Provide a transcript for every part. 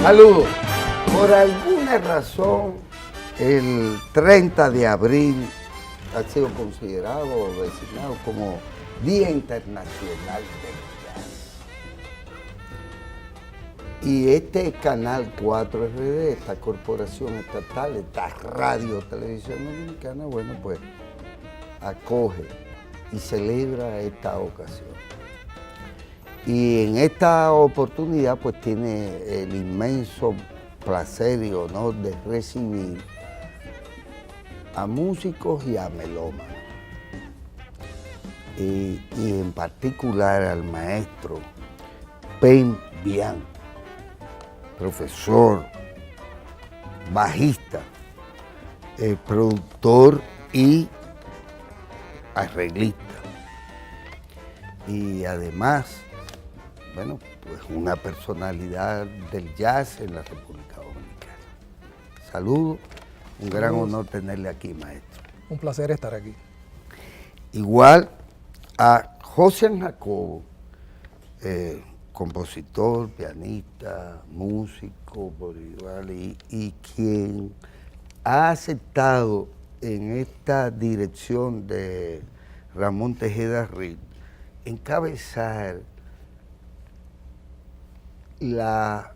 Saludos. Por alguna razón, el 30 de abril ha sido considerado o designado como Día Internacional del Jazz. Y este Canal 4 RD, esta corporación estatal, esta radio televisión dominicana, bueno, pues acoge y celebra esta ocasión. Y en esta oportunidad pues tiene el inmenso placer y honor de recibir a músicos y a melómanos. Y en particular al maestro Pen Bian, profesor, bajista, productor y arreglista. Y además, bueno, pues una personalidad del jazz en la República Dominicana. Saludos, un gran honor tenerle aquí, maestro. Un placer estar aquí. Igual a José Jacobo, compositor, pianista, músico por igual, y quien ha aceptado en esta dirección de Ramón Tejeda Riz encabezar la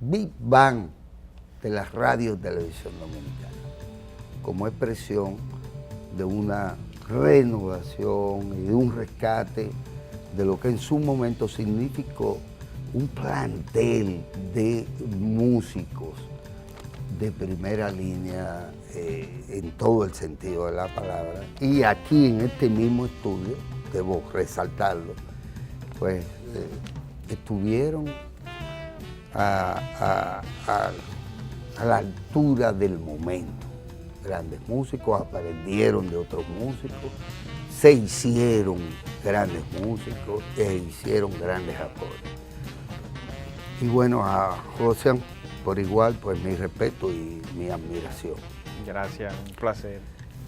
Big Bang de la radio y televisión dominicana, como expresión de una renovación y de un rescate de lo que en su momento significó un plantel de músicos de primera línea en todo el sentido de la palabra. Y aquí en este mismo estudio, debo resaltarlo, pues estuvieron a la altura del momento. Grandes músicos aprendieron de otros músicos, se hicieron grandes músicos e hicieron grandes aportes. Y bueno, a José, por igual, pues mi respeto y mi admiración. Gracias, un placer.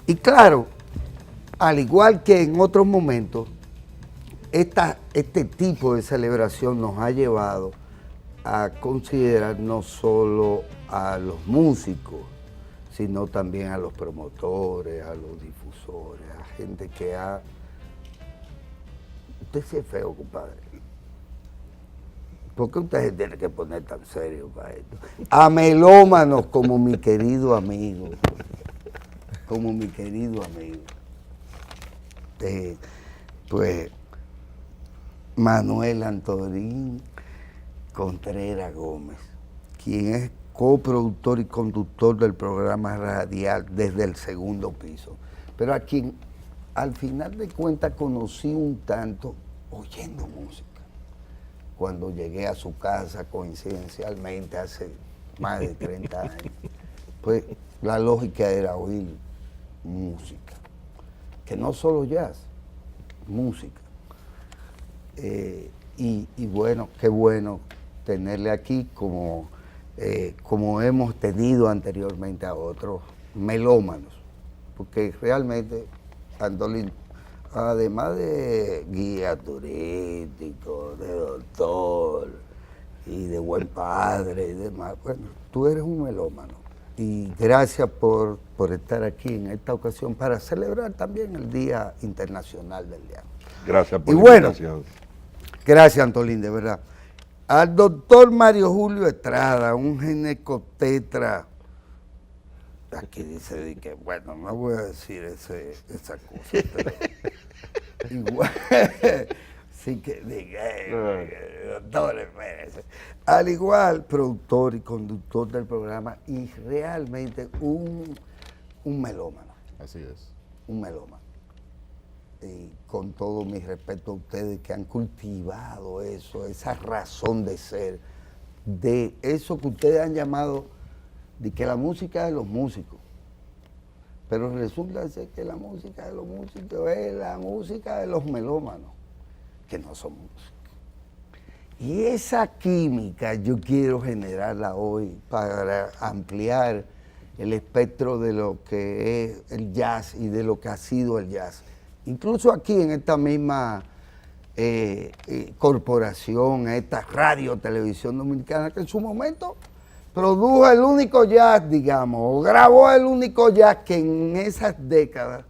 Y claro, al igual que en otros momentos, este tipo de celebración nos ha llevado a considerar no solo a los músicos, sino también a los promotores, a los difusores, a gente que ha... Usted sí es feo, compadre. ¿Por qué usted se tiene que poner tan serio para esto? A melómanos como mi querido amigo. Como mi querido amigo. Pues Manuel Antonín Contreras Gómez, quien es coproductor y conductor del programa radial Desde el Segundo Piso, pero a quien al final de cuentas conocí un tanto oyendo música. Cuando llegué a su casa coincidencialmente hace más de 30 años, pues la lógica era oír música, que no solo jazz, música. Y bueno, qué bueno tenerle aquí como hemos tenido anteriormente a otros melómanos, porque realmente Antolín, además de guía turístico, de doctor y de buen padre y demás, bueno, tú eres un melómano. Y gracias por estar aquí en esta ocasión para celebrar también el Día Internacional del Jazz. Gracias por la invitación. Gracias, Antolín, de verdad. Al doctor Mario Julio Estrada, un ginecotetra, aquí dice que, bueno, no voy a decir esa cosa, pero igual, sí que diga, doctor, espérese. Al igual, productor y conductor del programa y realmente un melómano. Así es. Un melómano. Y con todo mi respeto a ustedes que han cultivado eso, esa razón de ser, de eso que ustedes han llamado de que la música es de los músicos. Pero resulta ser que la música de los músicos es la música de los melómanos, que no son músicos. Y esa química yo quiero generarla hoy para ampliar el espectro de lo que es el jazz y de lo que ha sido el jazz. Incluso aquí en esta misma corporación, esta radio televisión dominicana, que en su momento produjo el único jazz, digamos, o grabó el único jazz que en esas décadas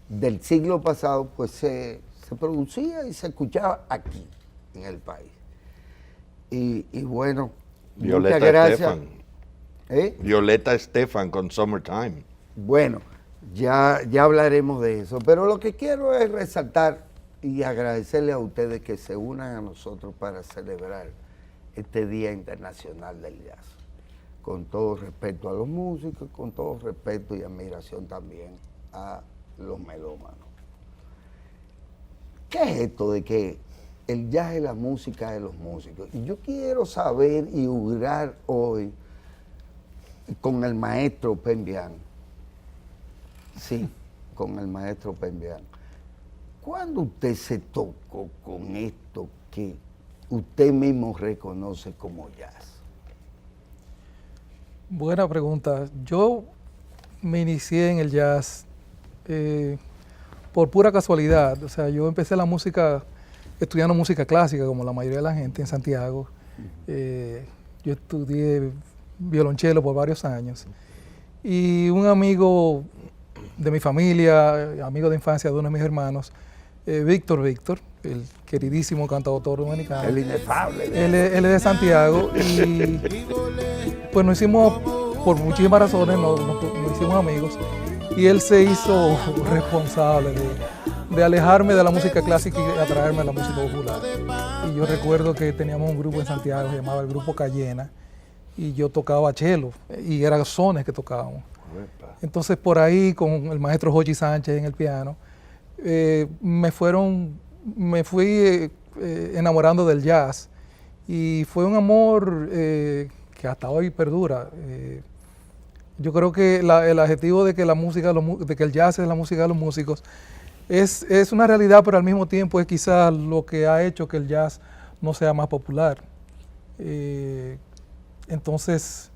del siglo pasado, pues se producía y se escuchaba aquí, en el país. Y bueno, Violeta muchas gracias. Estefan. Violeta Estefan con Summertime. Bueno, ya hablaremos de eso, pero lo que quiero es resaltar y agradecerle a ustedes que se unan a nosotros para celebrar este Día Internacional del Jazz, con todo respeto a los músicos, con todo respeto y admiración también a los melómanos. ¿Qué es esto de que el jazz es la música de los músicos? Y yo quiero saber y jurar hoy con el maestro Pembian. Sí, con el maestro Pembian. ¿Cuándo usted se tocó con esto que usted mismo reconoce como jazz? Buena pregunta. Yo me inicié en el jazz por pura casualidad. O sea, yo empecé la música estudiando música clásica, como la mayoría de la gente en Santiago. Yo estudié violonchelo por varios años. Y un amigo de mi familia, amigo de infancia de uno de mis hermanos, Víctor, el queridísimo cantautor dominicano. El inefable. Él es de Santiago y pues nos hicimos, por muchísimas razones, nos hicimos amigos y él se hizo responsable de alejarme de la música clásica y atraerme a la música popular. Y yo recuerdo que teníamos un grupo en Santiago que se llamaba el Grupo Cayena y yo tocaba cello y eran sones que tocábamos. Entonces por ahí con el maestro Jochi Sánchez en el piano, me fui enamorando del jazz y fue un amor que hasta hoy perdura. Yo creo que el adjetivo de que de que el jazz es la música de los músicos es una realidad, pero al mismo tiempo es quizás lo que ha hecho que el jazz no sea más popular. Entonces,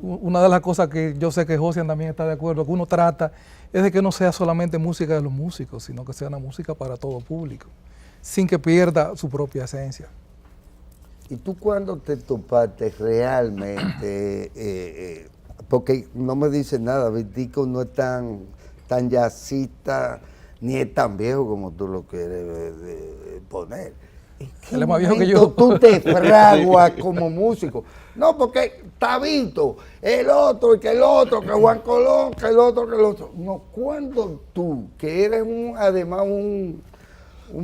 una de las cosas que yo sé que Josian también está de acuerdo, que uno trata, es de que no sea solamente música de los músicos, sino que sea una música para todo público, sin que pierda su propia esencia. ¿Y tú cuándo te topaste realmente? Porque no me dices nada, Vitico no es tan jazzista, ni es tan viejo como tú lo quieres poner. Él es más viejo que yo. Tú te fraguas como músico. No, porque Tabito, el otro, que Juan Colón, que el otro. No, cuando tú, que eres además un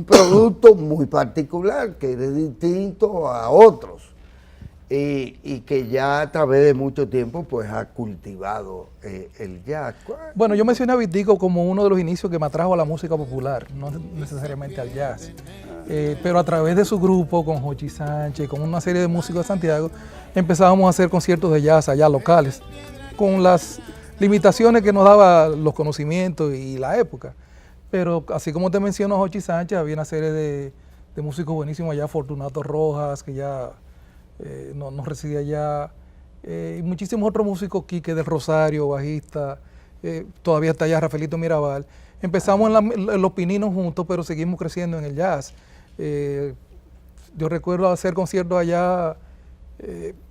producto muy particular, que eres distinto a otros, y que ya a través de mucho tiempo pues ha cultivado el jazz. Bueno, yo mencioné a Vitico como uno de los inicios que me atrajo a la música popular, no necesariamente al jazz. Pero a través de su grupo, con Jochi Sánchez, con una serie de músicos de Santiago, empezábamos a hacer conciertos de jazz allá locales, con las limitaciones que nos daba los conocimientos y la época. Pero así como te menciono Jochi Sánchez, había una serie de músicos buenísimos allá, Fortunato Rojas, que ya no residía allá, y muchísimos otros músicos, Quique del Rosario, bajista, todavía está allá Rafaelito Mirabal. Empezamos en los pininos juntos, pero seguimos creciendo en el jazz. Yo recuerdo hacer conciertos allá,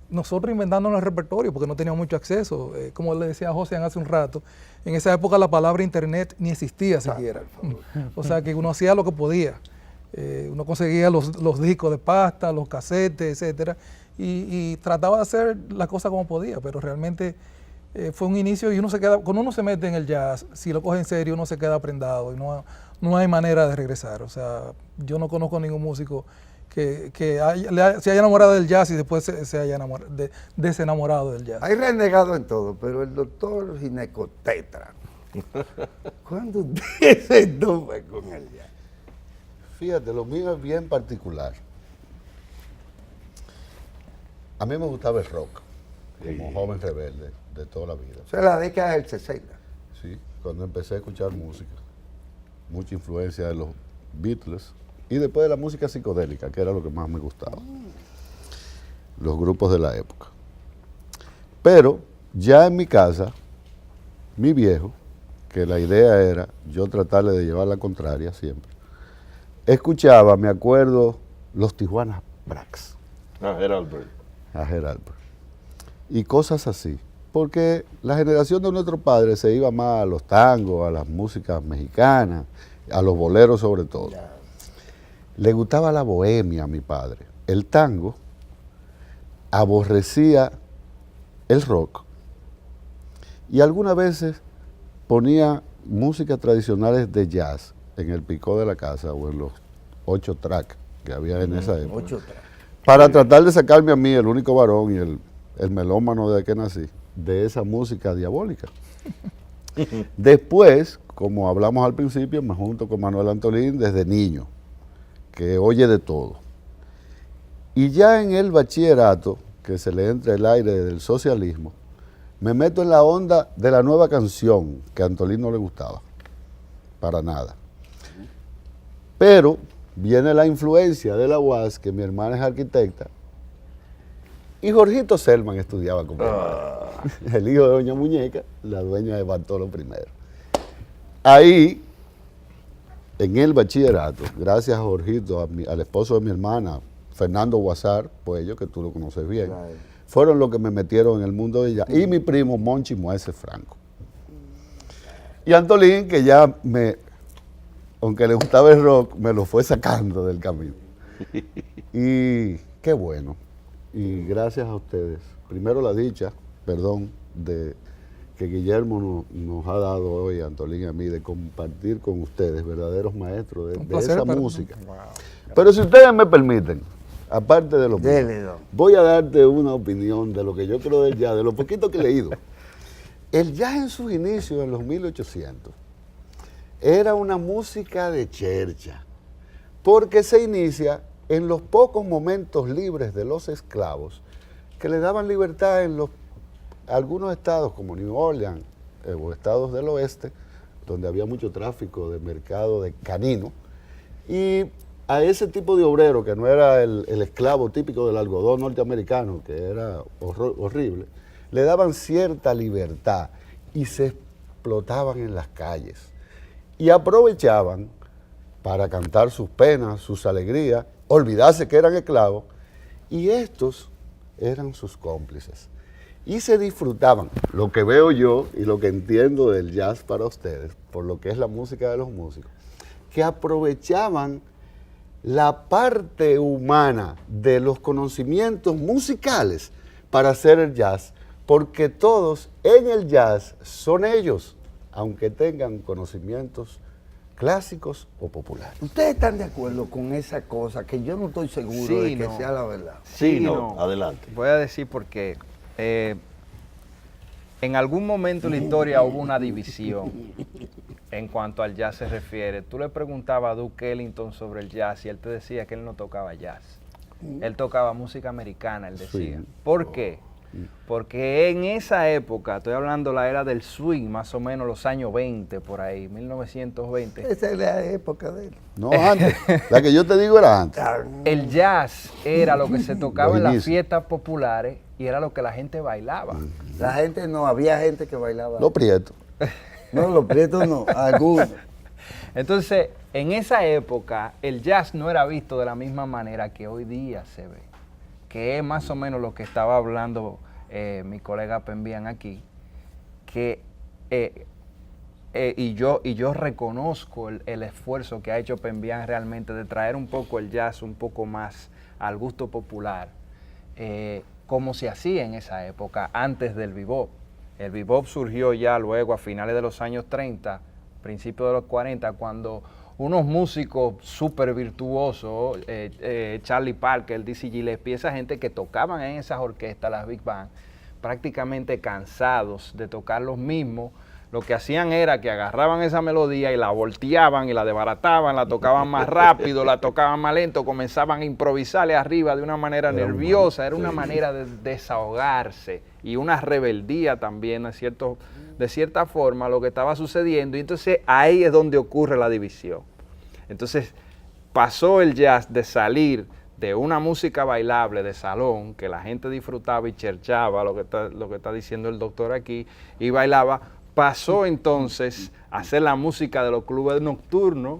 nosotros inventándonos el repertorio, porque no teníamos mucho acceso. Como le decía a José hace un rato, en esa época la palabra internet ni existía siquiera. O sea que uno hacía lo que podía. Uno conseguía los discos de pasta, los casetes, etcétera, y trataba de hacer la cosa como podía, pero realmente fue un inicio y cuando uno se mete en el jazz, si lo coge en serio, uno se queda prendado y no hay manera de regresar. O sea, yo no conozco ningún músico que se haya enamorado del jazz y después se haya desenamorado del jazz. Hay renegado en todo, pero el doctor Ginecotetra, ¿cuándo usted se topa con el jazz? Fíjate, lo mío es bien particular. A mí me gustaba el rock, como joven rebelde de toda la vida. O sea, la década del 60. Sí, cuando empecé a escuchar música, mucha influencia de los Beatles y después de la música psicodélica, que era lo que más me gustaba. Los grupos de la época. Pero ya en mi casa, mi viejo, que la idea era yo tratarle de llevar la contraria siempre, escuchaba, me acuerdo, los Tijuana Brax. Gerald Bird. A Gerald Bird. y cosas así. Porque la generación de nuestros padres se iba más a los tangos, a las músicas mexicanas, a los boleros sobre todo. Le gustaba la bohemia a mi padre. El tango aborrecía el rock y algunas veces ponía músicas tradicionales de jazz en el picó de la casa o en los 8 tracks que había en esa época. 8 tracks. Para tratar de sacarme a mí, el único varón y el melómano de que nací, de esa música diabólica. Después, como hablamos al principio, me junto con Manuel Antolín desde niño, que oye de todo. Y ya en el bachillerato, que se le entra el aire del socialismo, me meto en la onda de la nueva canción, que a Antolín no le gustaba, para nada. Pero viene la influencia de la UAS, que mi hermana es arquitecta, y Jorgito Selman estudiaba con mi hermana, el hijo de Doña Muñeca, la dueña de Bartolo I. Ahí, en el bachillerato, gracias a Jorgito, al esposo de mi hermana, Fernando Guasar, pues ellos que tú lo conoces bien, fueron los que me metieron en el mundo de ella, y mi primo Monchi Moese Franco. Y Antolín, que ya aunque le gustaba el rock, me lo fue sacando del camino. Y qué bueno. Y gracias a ustedes. Primero la dicha, perdón, de que Guillermo nos ha dado hoy, Antolín y a mí, de compartir con ustedes, verdaderos maestros de esa música. Wow. Pero si ustedes me permiten, aparte de lo mío, voy a darte una opinión de lo que yo creo del jazz, de lo poquito que he leído. El jazz en sus inicios, en los 1800, era una música de chercha, porque se inicia en los pocos momentos libres de los esclavos que le daban libertad en algunos estados como New Orleans o estados del oeste, donde había mucho tráfico de mercado de canino, y a ese tipo de obrero, que no era el esclavo típico del algodón norteamericano, que era horrible, le daban cierta libertad y se explotaban en las calles. Y aprovechaban para cantar sus penas, sus alegrías, olvidarse que eran esclavos, y estos eran sus cómplices. Y se disfrutaban, lo que veo yo y lo que entiendo del jazz para ustedes, por lo que es la música de los músicos, que aprovechaban la parte humana de los conocimientos musicales para hacer el jazz, porque todos en el jazz son ellos, aunque tengan conocimientos clásicos o populares. ¿Ustedes están de acuerdo con esa cosa que yo no estoy seguro de que sea la verdad? Sí, no, adelante. Voy a decir porque en algún momento en la historia hubo una división en cuanto al jazz se refiere. Tú le preguntabas a Duke Ellington sobre el jazz y él te decía que él no tocaba jazz. Él tocaba música americana, él decía. Sí. ¿Por qué? Porque en esa época, estoy hablando la era del swing, más o menos los años 20, por ahí, 1920. Esa es la época de él. No, antes. La que yo te digo era antes. El jazz era lo que se tocaba en las fiestas populares y era lo que la gente bailaba. La gente no, había gente que bailaba. Los prietos. No, los prietos no, algunos. Entonces, en esa época, el jazz no era visto de la misma manera que hoy día se ve, que es más o menos lo que estaba hablando mi colega Pembian aquí, que y yo reconozco el esfuerzo que ha hecho Pembian realmente de traer un poco el jazz un poco más al gusto popular, como se hacía en esa época, antes del bebop. El bebop surgió ya luego a finales de los años 30, principios de los 40, cuando unos músicos súper virtuosos, Charlie Parker, Dizzy Gillespie, esa gente que tocaban en esas orquestas, las big band, prácticamente cansados de tocar los mismos, lo que hacían era que agarraban esa melodía y la volteaban y la desbarataban, la tocaban más rápido, la tocaban más lento, comenzaban a improvisarle arriba de una manera nerviosa, era una manera de desahogarse y una rebeldía también, de cierta forma, lo que estaba sucediendo. Y entonces ahí es donde ocurre la división. Entonces pasó el jazz de salir de una música bailable de salón, que la gente disfrutaba y cherchaba, lo que está diciendo el doctor aquí, y bailaba, pasó entonces a hacer la música de los clubes nocturnos,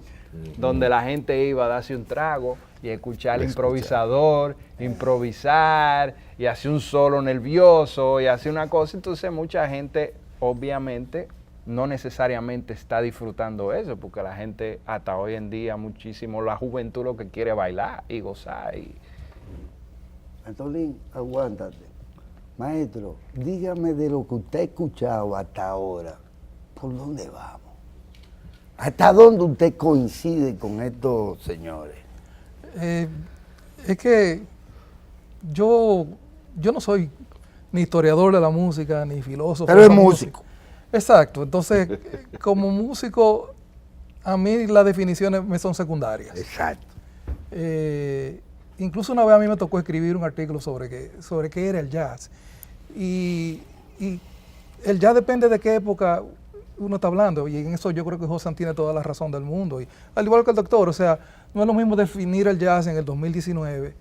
donde la gente iba a darse un trago, y escuchar al Escuchar. improvisador, improvisar y hacer un solo nervioso y hacer una cosa. Entonces mucha gente obviamente no necesariamente está disfrutando eso, porque la gente hasta hoy en día muchísimo, la juventud lo que quiere es bailar y gozar. Antolín, aguántate. Maestro, dígame de lo que usted ha escuchado hasta ahora, ¿por dónde vamos? ¿Hasta dónde usted coincide con estos señores? Es que yo no soy ni historiador de la música, ni filósofo. Pero de es la músico. música. Exacto. Entonces, como músico, a mí las definiciones me son secundarias. Exacto. Incluso una vez a mí me tocó escribir un artículo sobre qué era el jazz. Y el jazz depende de qué época uno está hablando, y en eso yo creo que José tiene toda la razón del mundo. Y al igual que el doctor, o sea, no es lo mismo definir el jazz en el 2019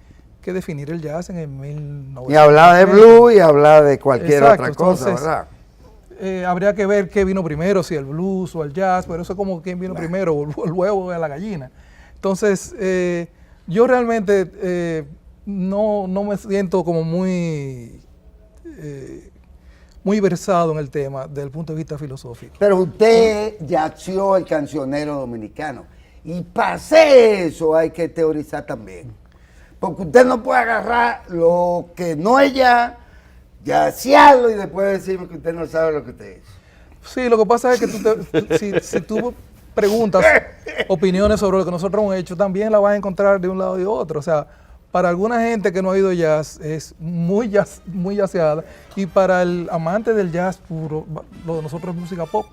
que definir el jazz en el 1900. Y hablar de blues y hablar de cualquier Exacto, otra cosa, entonces, ¿verdad? Habría que ver qué vino primero, si el blues o el jazz, pero eso es como quién vino primero, o el huevo o la gallina. Entonces, yo realmente no me siento como muy versado en el tema desde el punto de vista filosófico. Pero usted yació el cancionero dominicano. Y para hacer eso hay que teorizar también. Porque usted no puede agarrar lo que no es ya, yacearlo y después decirme que usted no sabe lo que usted es. Sí, lo que pasa es que si tú preguntas opiniones sobre lo que nosotros hemos hecho, también la vas a encontrar de un lado y de otro. O sea, para alguna gente que no ha oído jazz, es muy jazzeada, y para el amante del jazz puro, lo de nosotros es música pop,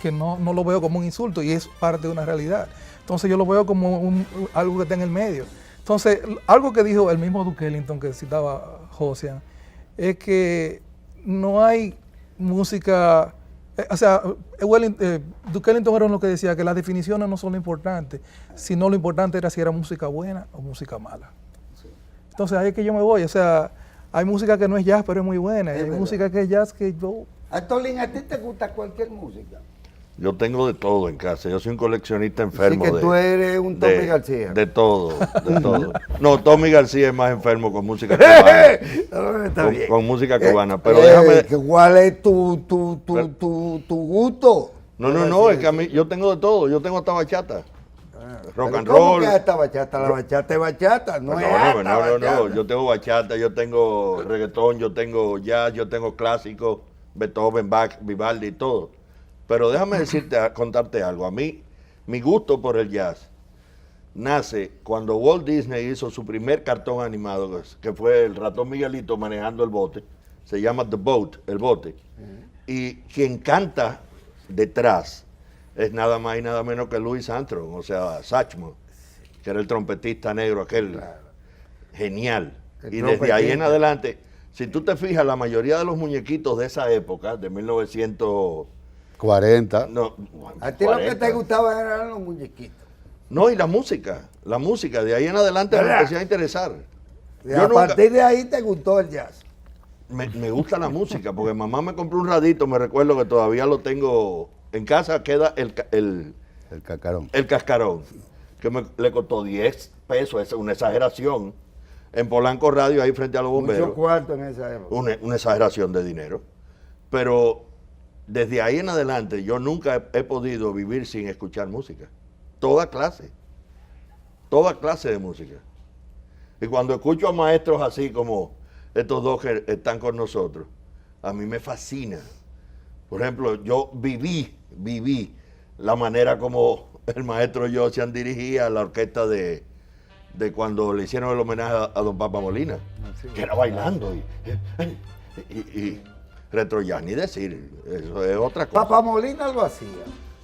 que no lo veo como un insulto, y es parte de una realidad. Entonces yo lo veo como algo que está en el medio. Entonces, algo que dijo el mismo Duke Ellington, que citaba Josian, es que no hay música. O sea, Duke Ellington era uno que decía que las definiciones no son lo importante, sino lo importante era si era música buena o música mala. Entonces ahí es que yo me voy. O sea, hay música que no es jazz, pero es muy buena. Y hay música que es jazz que yo... Antolín, ¿a ti te gusta cualquier música? Yo tengo de todo en casa. Yo soy un coleccionista enfermo. Así que tú eres un Tommy García. De todo, de todo. No, Tommy García es más enfermo con música cubana. No, está bien. Con música cubana. Pero déjame. ¿Cuál es tu gusto? No, es que a mí yo tengo de todo. Yo tengo hasta bachata. Rock and ¿Cómo roll. que esta bachata? La bachata es bachata, no es esta bachata. No. Yo tengo bachata, yo tengo reggaetón, yo tengo jazz, yo tengo clásico, Beethoven, Bach, Vivaldi y todo. Pero déjame contarte algo. A mí, mi gusto por el jazz nace cuando Walt Disney hizo su primer cartón animado, que fue el ratón Miguelito manejando el bote. Se llama The Boat, el bote. Y quien canta detrás es nada más y nada menos que Louis Armstrong, o sea, Satchmo, que era el trompetista negro aquel, genial. Y desde ahí en adelante, si tú te fijas, la mayoría de los muñequitos de esa época, de 40. No, A ti lo que te gustaban eran los muñequitos. No, y la música, de ahí en adelante me ¿verdad? empecé a interesar. Y a partir de ahí te gustó el jazz. Me gusta la música, porque mamá me compró un radito, me recuerdo que todavía lo tengo en casa, queda el Cacarón. el cascarón, que le costó 10 pesos, es una exageración, en Polanco Radio, ahí frente a los bomberos. Mucho cuarto en esa época. Una exageración de dinero. Pero desde ahí en adelante yo nunca he podido vivir sin escuchar música. Toda clase de música. Y cuando escucho a maestros así como estos dos que están con nosotros, a mí me fascina. Por ejemplo, yo viví la manera como el maestro Josian dirigía la orquesta de cuando le hicieron el homenaje a don Papa Molina, que era bailando y retro jazz, ni decir, eso es otra cosa. Papa Molina lo hacía.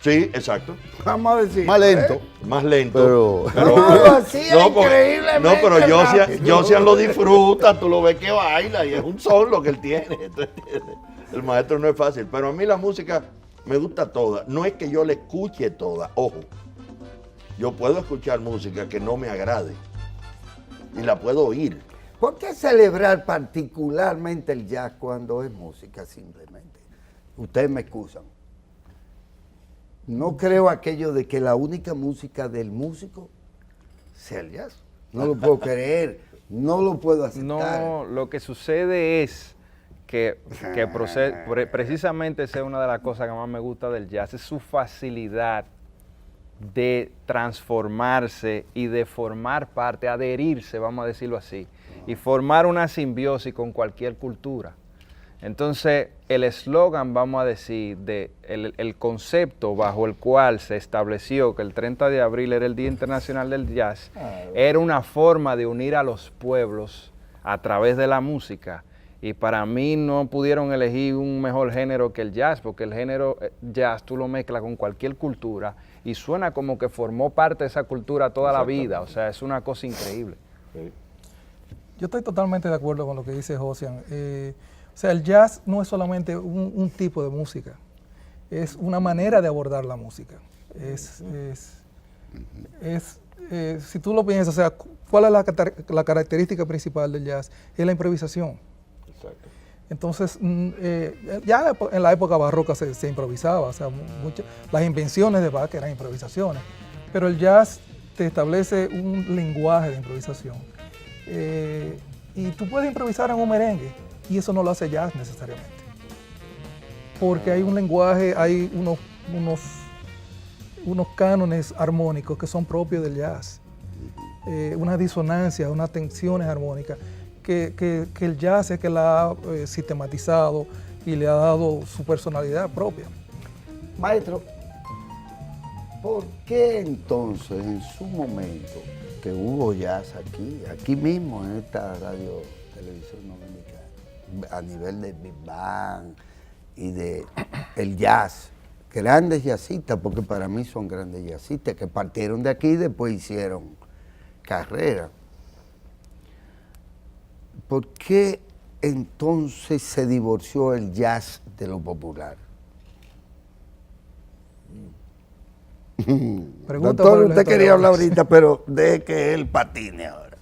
Sí, exacto. Vamos a decir. Más lento. Más lento. Pero No, lo hacía porque- increíblemente No, pero rápido. Josian lo disfruta, tú lo ves que baila y es un son lo que él tiene. ¿Tú entiendes? El maestro no es fácil, pero a mí la música me gusta toda. No es que yo la escuche toda, ojo. Yo puedo escuchar música que no me agrade y la puedo oír. ¿Por qué celebrar particularmente el jazz cuando es música simplemente? Ustedes me excusan. No creo aquello de que la única música del músico sea el jazz. No lo puedo creer, no lo puedo aceptar. No, lo que sucede es que precisamente esa es una de las cosas que más me gusta del jazz, es su facilidad de transformarse y de formar parte, adherirse, vamos a decirlo así, y formar una simbiosis con cualquier cultura. Entonces, el eslogan, vamos a decir, el concepto bajo el cual se estableció que el 30 de abril era el Día Internacional del Jazz, era una forma de unir a los pueblos a través de la música. Y para mí no pudieron elegir un mejor género que el jazz, porque el género jazz tú lo mezclas con cualquier cultura y suena como que formó parte de esa cultura toda la vida. O sea, es una cosa increíble. Sí. Yo estoy totalmente de acuerdo con lo que dice Josian. O sea, el jazz no es solamente un tipo de música, es una manera de abordar la música. Si tú lo piensas, o sea, ¿cuál es la característica principal del jazz? Es la improvisación. Exacto. Entonces, ya en la época barroca se improvisaba, o sea, las invenciones de Bach eran improvisaciones, pero el jazz te establece un lenguaje de improvisación. Y tú puedes improvisar en un merengue, y eso no lo hace jazz necesariamente. Porque hay un lenguaje, hay unos cánones armónicos que son propios del jazz. Unas disonancias, unas tensiones armónicas, que el jazz es que la ha sistematizado y le ha dado su personalidad propia. Maestro, ¿por qué entonces en su momento que hubo jazz aquí mismo en esta radio televisión dominicana, a nivel de Big Bang y de el jazz, grandes jazzistas, porque para mí son grandes jazzistas que partieron de aquí y después hicieron carrera? ¿Por qué entonces se divorció el jazz de lo popular? Doctor, usted quería hablar ahorita, pero deje que él patine ahora.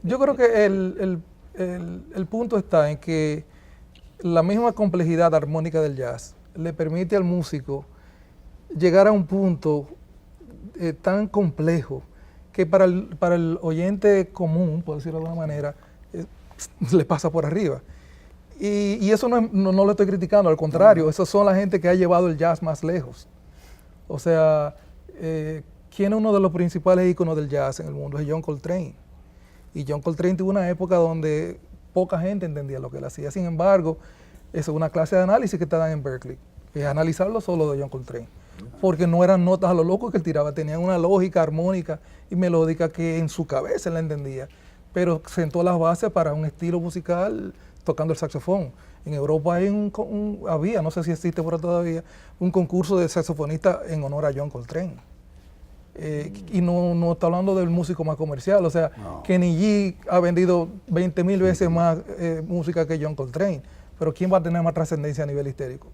Yo creo que el punto está en que la misma complejidad armónica del jazz le permite al músico llegar a un punto tan complejo que para el oyente común, por decirlo de alguna manera, le pasa por arriba. Y eso no lo estoy criticando, al contrario, esas son la gente que ha llevado el jazz más lejos. O sea, ¿quién es uno de los principales íconos del jazz en el mundo? Es John Coltrane. Y John Coltrane tuvo una época donde poca gente entendía lo que él hacía. Sin embargo, eso es una clase de análisis que te dan en Berkeley, es analizarlo solo de John Coltrane. Porque no eran notas a lo loco que él tiraba, tenían una lógica armónica y melódica que en su cabeza él la entendía, pero sentó las bases para un estilo musical tocando el saxofón. En Europa había, no sé si existe por ahí todavía, un concurso de saxofonistas en honor a John Coltrane. Y no está hablando del músico más comercial, o sea, Kenny G ha vendido 20,000 veces más música que John Coltrane, pero ¿quién va a tener más trascendencia a nivel histórico?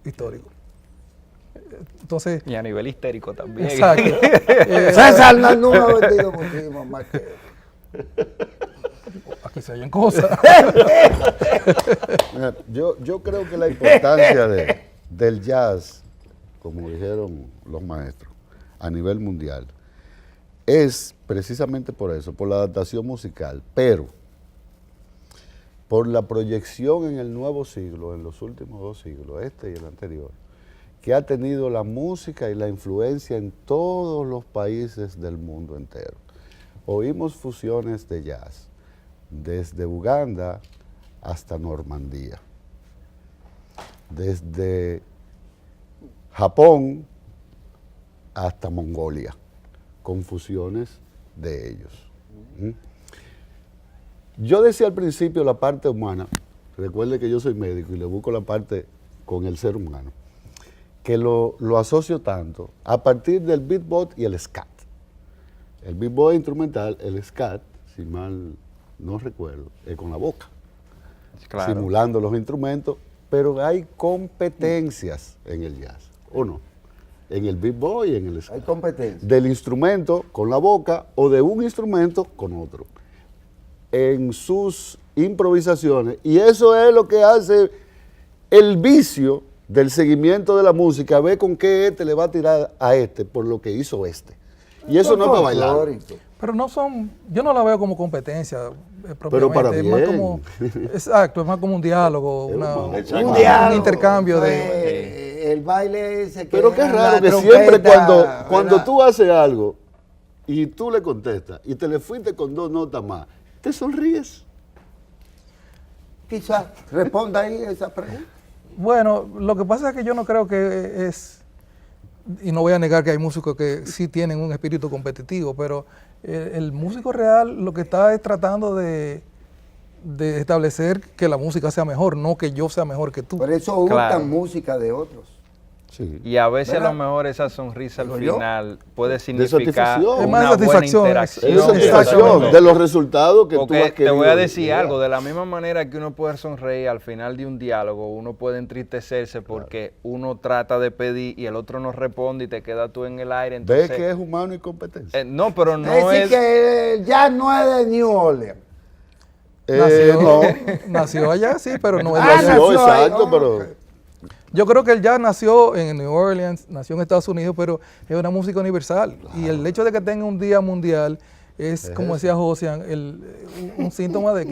Entonces, Y a nivel histérico también. exacto. César no ha vendido muchísimo más que él. Aquí se oyen cosas. Mira, yo creo que la importancia del jazz, como dijeron los maestros, a nivel mundial, es precisamente por eso, por la adaptación musical, pero por la proyección en el nuevo siglo, en los últimos 2 siglos, este y el anterior, que ha tenido la música y la influencia en todos los países del mundo entero. Oímos fusiones de jazz, desde Uganda hasta Normandía, desde Japón hasta Mongolia, con fusiones de ellos. Yo decía al principio la parte humana, recuerde que yo soy médico y le busco la parte con el ser humano, que lo asocio tanto a partir del beatbox y el scat. El beatbox instrumental, el scat, si mal no recuerdo, es con la boca, Claro. simulando los instrumentos, pero hay competencias en el jazz, ¿o no? En el beatbox y en el scat. Hay competencia. Del instrumento con la boca o de un instrumento con otro, en sus improvisaciones. Y eso es lo que hace el vicio del seguimiento de la música, ve con qué este le va a tirar a este por lo que hizo este. Y eso no es para bailar. folclórico. Pero no son, yo no la veo como competencia Pero para propiamente, es más bien. como, exacto, es más como un diálogo, Exacto. un diálogo, intercambio de... El baile ese que Pero qué era raro la que trompeta, siempre cuando ¿verdad? tú haces algo y tú le contestas y te le fuiste con 2 notas más, te sonríes. Quizás responda ahí esa pregunta. Bueno, lo que pasa es que yo no creo que es, y no voy a negar que hay músicos que sí tienen un espíritu competitivo, pero el músico real lo que está es tratando de establecer que la música sea mejor, no que yo sea mejor que tú. Por eso hurtan Claro. música de otros. Sí. Y a veces a ¿Verdad? lo mejor esa sonrisa al Digo yo. final puede significar satisfacción. Es más una buena satisfacción, interacción. Es satisfacción Exactamente. de los resultados que tú Porque has te querido. voy a decir llegar. algo, de la misma manera que uno puede sonreír al final de un diálogo, uno puede entristecerse porque uno trata de pedir y el otro no responde y te quedas tú en el aire. Entonces, Ves que es humano y competencia. no, pero no es decir, es... que ya no es de New Orleans. Nació, No, nació allá, sí, pero no es de Ah, allá. nació, nació ahí, exacto, oh, pero ok. Yo creo que el jazz nació en New Orleans, nació en Estados Unidos, pero es una música universal. Y el hecho de que tenga un día mundial es, como decía Josian, un síntoma de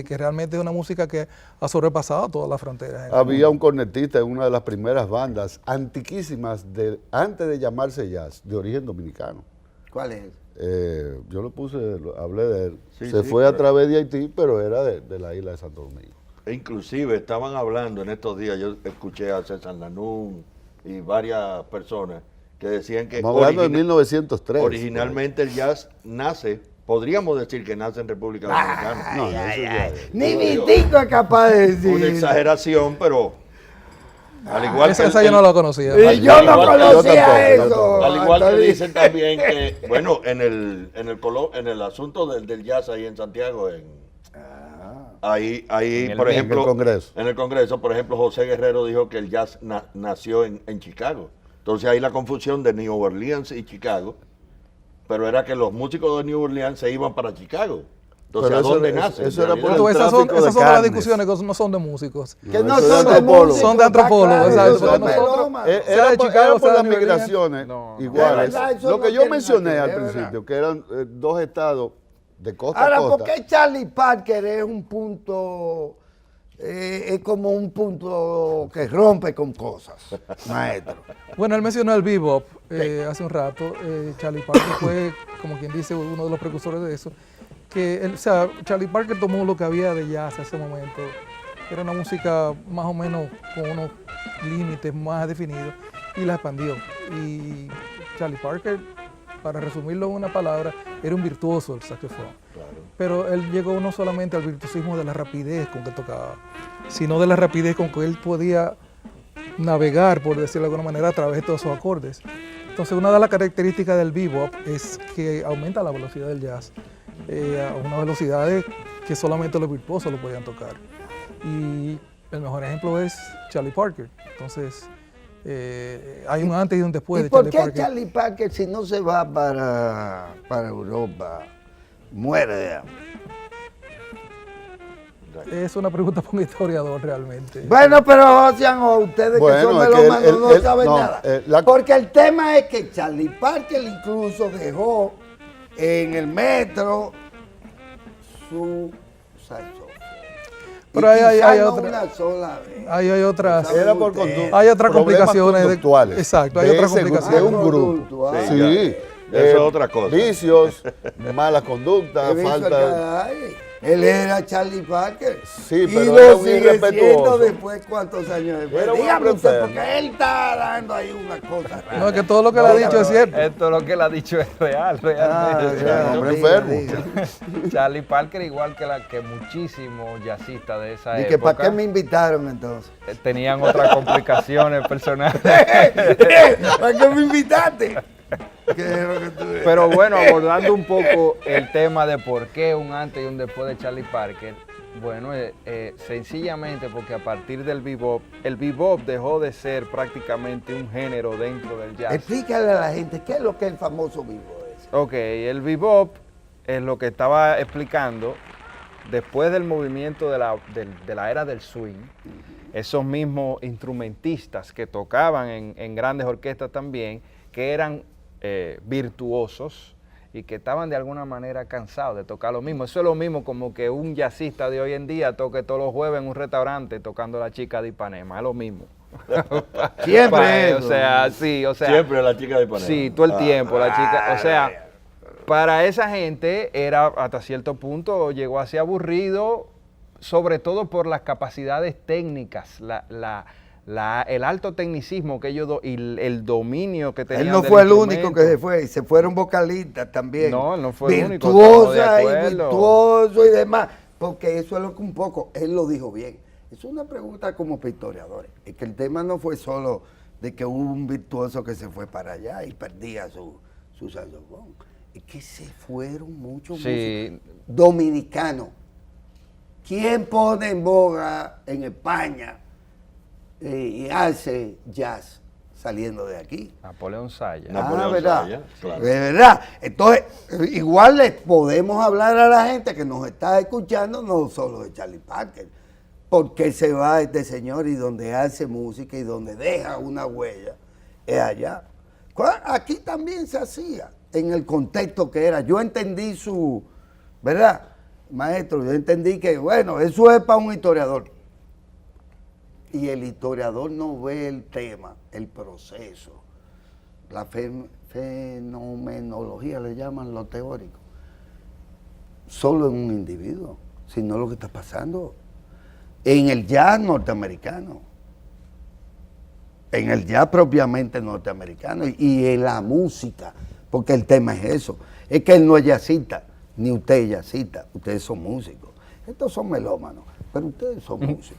que realmente es una música que ha sobrepasado todas las fronteras. en el había mundo. un cornetista en una de las primeras bandas antiquísimas antes de llamarse jazz, de origen dominicano. ¿Cuál es? Yo hablé de él. Sí, Se sí, fue a pero- través de Haití, pero era de la isla de Santo Domingo. E inclusive estaban hablando en estos días, yo escuché a César Lanún y varias personas que decían que Estamos hablando de 1903. originalmente el jazz nace, podríamos decir que nace en República Dominicana. No, eso ya es. Ni Vitico es capaz de decir. Una exageración, pero al igual que Esa yo no la conocía. Y yo no igual que- conocía tampoco, yo eso. tampoco. Al igual que Antonio. dicen también que, bueno, en el asunto del jazz ahí en Santiago, ahí En el por mismo ejemplo, Congreso. en el Congreso, por ejemplo, José Guerrero dijo que el jazz nació en Chicago. Entonces hay la confusión de New Orleans y Chicago, pero era que los músicos de New Orleans se iban para Chicago. Entonces, Pero ¿a eso- dónde eso- nace? eso era por Tú, el esas son tráfico de las carnes. discusiones que no son de músicos. Que no Eso son es de antropólogo. músicos, Son de antropólogos, está exacto, claro, porque son nosotros- melómanos. sea de Chicago, Era por sea de las New Orleans. migraciones No, iguales. de verdad, eso Lo no que yo tiene mencioné nada al que ver, ¿verdad? principio, que eran 2 estados de costa Ahora, a ¿por costa. qué Charlie Parker es un punto, es como un punto que rompe con cosas, maestro? Bueno, él mencionó el bebop hace un rato. Charlie Parker fue, como quien dice, uno de los precursores de eso. O sea, Charlie Parker tomó lo que había de jazz en ese momento. Era una música más o menos con unos límites más definidos y la expandió. Y Charlie Parker, para resumirlo en una palabra, era un virtuoso del saxofón. Pero él llegó no solamente al virtuosismo de la rapidez con que tocaba, sino de la rapidez con que él podía navegar, por decirlo de alguna manera, a través de todos esos acordes. Entonces, una de las características del bebop es que aumenta la velocidad del jazz a unas velocidades que solamente los virtuosos lo podían tocar. Y el mejor ejemplo es Charlie Parker. Entonces, hay un antes y un después ¿Y de por Charlie qué Parker. Charlie Parker, si no se va para Europa, muere de hambre? Es una pregunta para un historiador realmente. Bueno, pero Ocean, o ustedes que Bueno, son es que melómanos no él- saben no, nada. Porque el tema es que Charlie Parker incluso dejó en el metro su saxofón. Pero Y hay quizá no otra- una sola vez. Hay otras. Era por Hay otras problemas complicaciones de- conductuales. exacto, hay de otras ese- complicaciones. De un grupo. Conductuales. Sí, Sí. Eso es otra cosa. Vicios, malas conductas, He visto falta. que hay. Él era Charlie Parker. Sí, y pero lo era un sigue irrespetuoso. siendo después, ¿cuántos años después? Era un Dígame hombre usted, enfermo. porque él está dando ahí una cosa rara. No, es que todo lo que le ha dicho es cierto. Esto lo que él ha dicho es real, realmente. claro, hombre diga, enfermo. diga. Charlie Parker, igual que muchísimos jazzistas de esa ¿Y que para época, qué me invitaron entonces? tenían otras complicaciones personales. ¿Para qué me invitaste? ¿Qué es lo que tú dices? Pero bueno, abordando un poco el tema de por qué un antes y un después de Charlie Parker, bueno, sencillamente porque a partir del bebop, el bebop dejó de ser prácticamente un género dentro del jazz. Explícale a la gente qué es lo que es el famoso vivo ese. Ok, el bebop es lo que estaba explicando después del movimiento de la era del swing. Esos mismos instrumentistas que tocaban en grandes orquestas también, que eran virtuosos y que estaban de alguna manera cansados de tocar lo mismo. Eso es lo mismo como que un jazzista de hoy en día toque todos los jueves en un restaurante tocando La Chica de Ipanema, es lo mismo. Siempre O eso. sea, sí, o sea. Siempre la chica de Ipanema. Sí, todo el tiempo, la chica, o sea, para esa gente era hasta cierto punto, llegó a ser aburrido, sobre todo por las capacidades técnicas, el alto tecnicismo que ellos y el dominio que tenían. Él no del fue el único que instrumento. se fue, se fueron vocalistas también. No, él no fue el único, estamos de Virtuosa y acuerdo. virtuoso y demás, porque eso es lo que un poco, él lo dijo bien. Es una pregunta como para historiadores. Es que el tema no fue solo de que hubo un virtuoso que se fue para allá y perdía su saxofón. Es que se fueron muchos Sí. músicos dominicanos. ¿Quién pone en boga en España y hace jazz saliendo de aquí? Napoleón Saya. Napoleón ¿verdad? Saya, claro. De verdad. Entonces, igual les podemos hablar a la gente que nos está escuchando, no solo de Charlie Parker, porque se va este señor y donde hace música y donde deja una huella es allá. Aquí también se hacía, en el contexto que era. Yo entendí ¿verdad? Maestro, yo entendí que, bueno, eso es para un historiador. Y el historiador no ve el tema, el proceso, la fenomenología, le llaman lo teórico, solo en un individuo, sino lo que está pasando en el jazz norteamericano, en el jazz propiamente norteamericano y en la música, porque el tema es eso, es que él no es jazzista, ni usted es jazzista, ustedes son músicos, estos son melómanos, pero ustedes son músicos.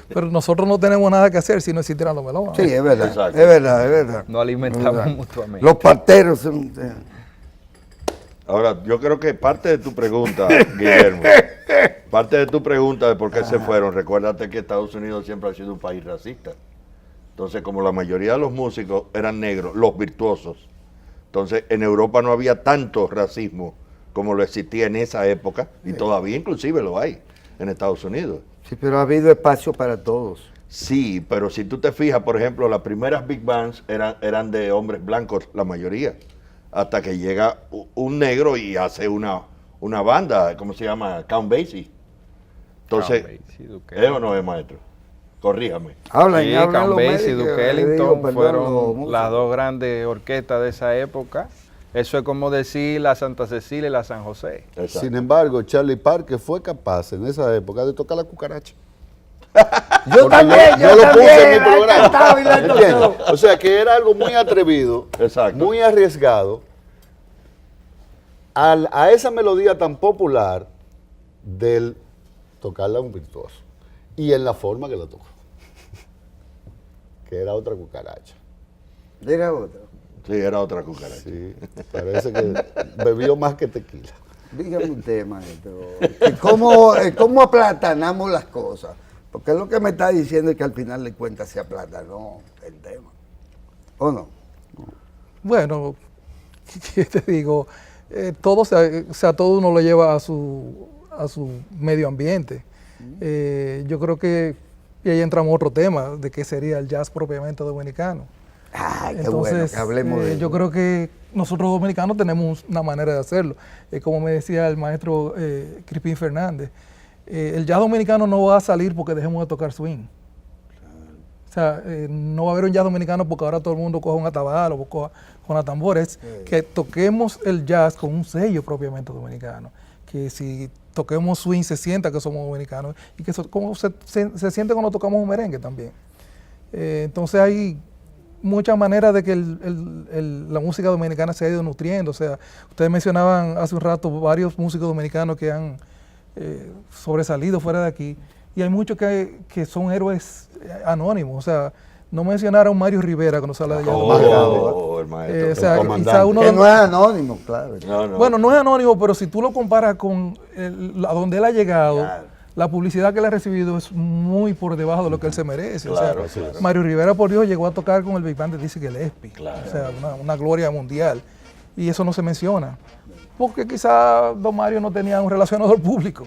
Pero nosotros no tenemos nada que hacer si no existieran los melómanos. Sí, es verdad, Exacto. es verdad, es verdad. Nos alimentamos Es verdad. mutuamente. Los parteros son... Ahora, yo creo que parte de tu pregunta, Guillermo, parte de tu pregunta de por qué se fueron, recuérdate que Estados Unidos siempre ha sido un país racista. Entonces, como la mayoría de los músicos eran negros, los virtuosos, entonces en Europa no había tanto racismo como lo existía en esa época, y todavía inclusive lo hay en Estados Unidos. Sí, pero ha habido espacio para todos. Sí, pero si tú te fijas, por ejemplo, las primeras big bands eran de hombres blancos, la mayoría, hasta que llega un negro y hace una banda, ¿cómo se llama? Count Basie. Entonces, Count Basie, Duke ¿es o no es, maestro? Corríjame. Hablan, Sí, hablan Count los Basie y médicos, Duke digo, Ellington perdón, los fueron músicos. las dos grandes orquestas de esa época. Eso es como decir la Santa Cecilia y la San José. Exacto. Sin embargo, Charlie Parker fue capaz en esa época de tocar la cucaracha. Yo Porque también, yo lo puse en mi la he programa. cantado y la he ¿Entiendes? tocado. O sea que era algo muy atrevido, Exacto. muy arriesgado, a esa melodía tan popular del tocarla a un virtuoso. Y en la forma que la tocó. Que era otra cucaracha. Diga otro. Sí, era otra cucaracha. Sí, parece que bebió más que tequila. Dígame usted, maestro, que ¿cómo aplatanamos las cosas? Porque lo que me está diciendo es que al final de cuentas se aplatanó el tema. ¿O no? Bueno, ¿qué te digo? Todo, todo uno lo lleva a su medio ambiente. Yo creo que, y ahí entramos a otro tema, de qué sería el jazz propiamente dominicano. Ay, qué bueno que hablemos de yo eso. creo que nosotros dominicanos tenemos una manera de hacerlo. Como me decía el maestro Crispín Fernández, el jazz dominicano no va a salir porque dejemos de tocar swing. O sea, no va a haber un jazz dominicano porque ahora todo el mundo coja un atabal o coja con tambores. Que toquemos el jazz con un sello propiamente dominicano. Que si toquemos swing se sienta que somos dominicanos y que como se siente cuando tocamos un merengue también. Entonces hay muchas maneras de que la música dominicana se ha ido nutriendo. O sea, ustedes mencionaban hace un rato varios músicos dominicanos que han sobresalido fuera de aquí, y hay muchos que son héroes anónimos. O sea, no mencionaron Mario Rivera cuando se habla de jazz dominicano. Oh, el maestro. O sea, el comandante. quizá uno Que de no es anónimo, claro. No, no. bueno, no es anónimo, pero si tú lo comparas con a donde él ha llegado, Claro. la publicidad que él ha recibido es muy por debajo de lo que él se merece. Claro, o sea, claro. Mario Rivera, por Dios, llegó a tocar con el Big Band de Dizzy Gillespie. Claro. O sea, una gloria mundial. Y eso no se menciona. Porque quizá don Mario no tenía un relacionador público,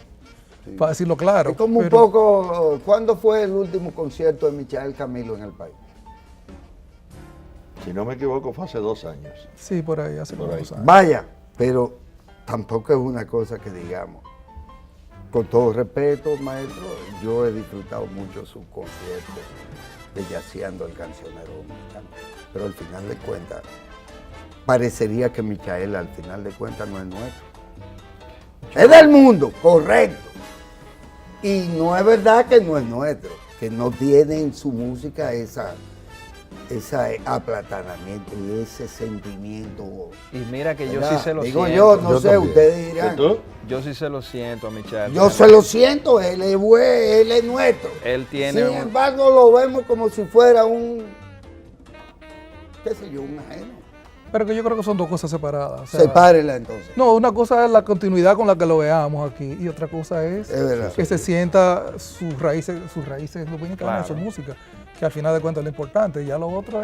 para decirlo claro. Es como un pero- poco, ¿cuándo fue el último concierto de Michael Camilo en el país? Si no me equivoco, fue hace 2 años. Sí, por ahí, hace Por como ahí. 2 años. Vaya, pero tampoco es una cosa que digamos. Con todo respeto, maestro, yo he disfrutado mucho sus conciertos de Jazzeando el Cancionero Dominicano. Pero al final de cuentas, parecería que Michael al final de cuentas no es nuestro. Es del mundo, correcto. Y no es verdad que no es nuestro, que no tiene en su música ese aplatanamiento y ese sentimiento. Y mira que yo ¿verdad? sí se lo Digo siento. yo, no Yo sé, también. ustedes ¿Y dirán. tú? Yo sí se lo siento a Michael. Yo se lo siento, él es bueno, él es nuestro. Él tiene Sin un- embargo, lo vemos como si fuera un, qué sé yo, un ajeno. Pero que yo creo que son dos cosas separadas. o sea, Sepárela entonces. No, una cosa es la continuidad con la que lo veamos aquí y otra cosa es Es verdad. que se sienta sus raíces dominicanas Claro. en su música, que al final de cuentas es lo importante. Ya lo otro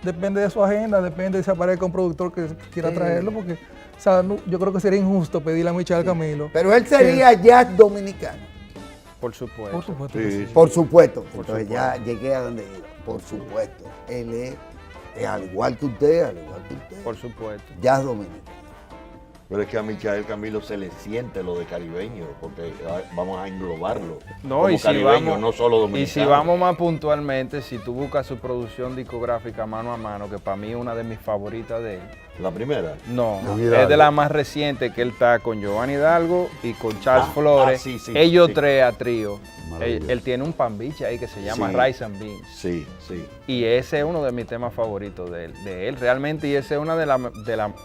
depende de su agenda, depende de si aparezca un productor que quiera Sí. traerlo, porque o sea, yo creo que sería injusto pedirle a Michael Camilo. Pero él sería jazz dominicano. Por supuesto. Por supuesto Sí, que sí. sí. Por supuesto. Entonces ya llegué a donde iba. Por supuesto. Él es al igual que usted, al igual que usted. Por supuesto. Jazz dominicano. Pero es que a Michael Camilo se le siente lo de caribeño, porque vamos a englobarlo. No, como y si caribeño, vamos, no solo dominicano. y si vamos más puntualmente, si tú buscas su producción discográfica mano a mano, que para mí es una de mis favoritas de él. La primera. No, Con es Hidalgo. de la más reciente que él está con Giovanni Hidalgo y con Charles Flores. sí, sí, Ellos sí. tres a trío. Maravilloso. Él tiene un pambiche ahí que se llama Sí. Rice and Beans. Sí, sí. Y ese es uno de mis temas favoritos de él realmente. Y ese es una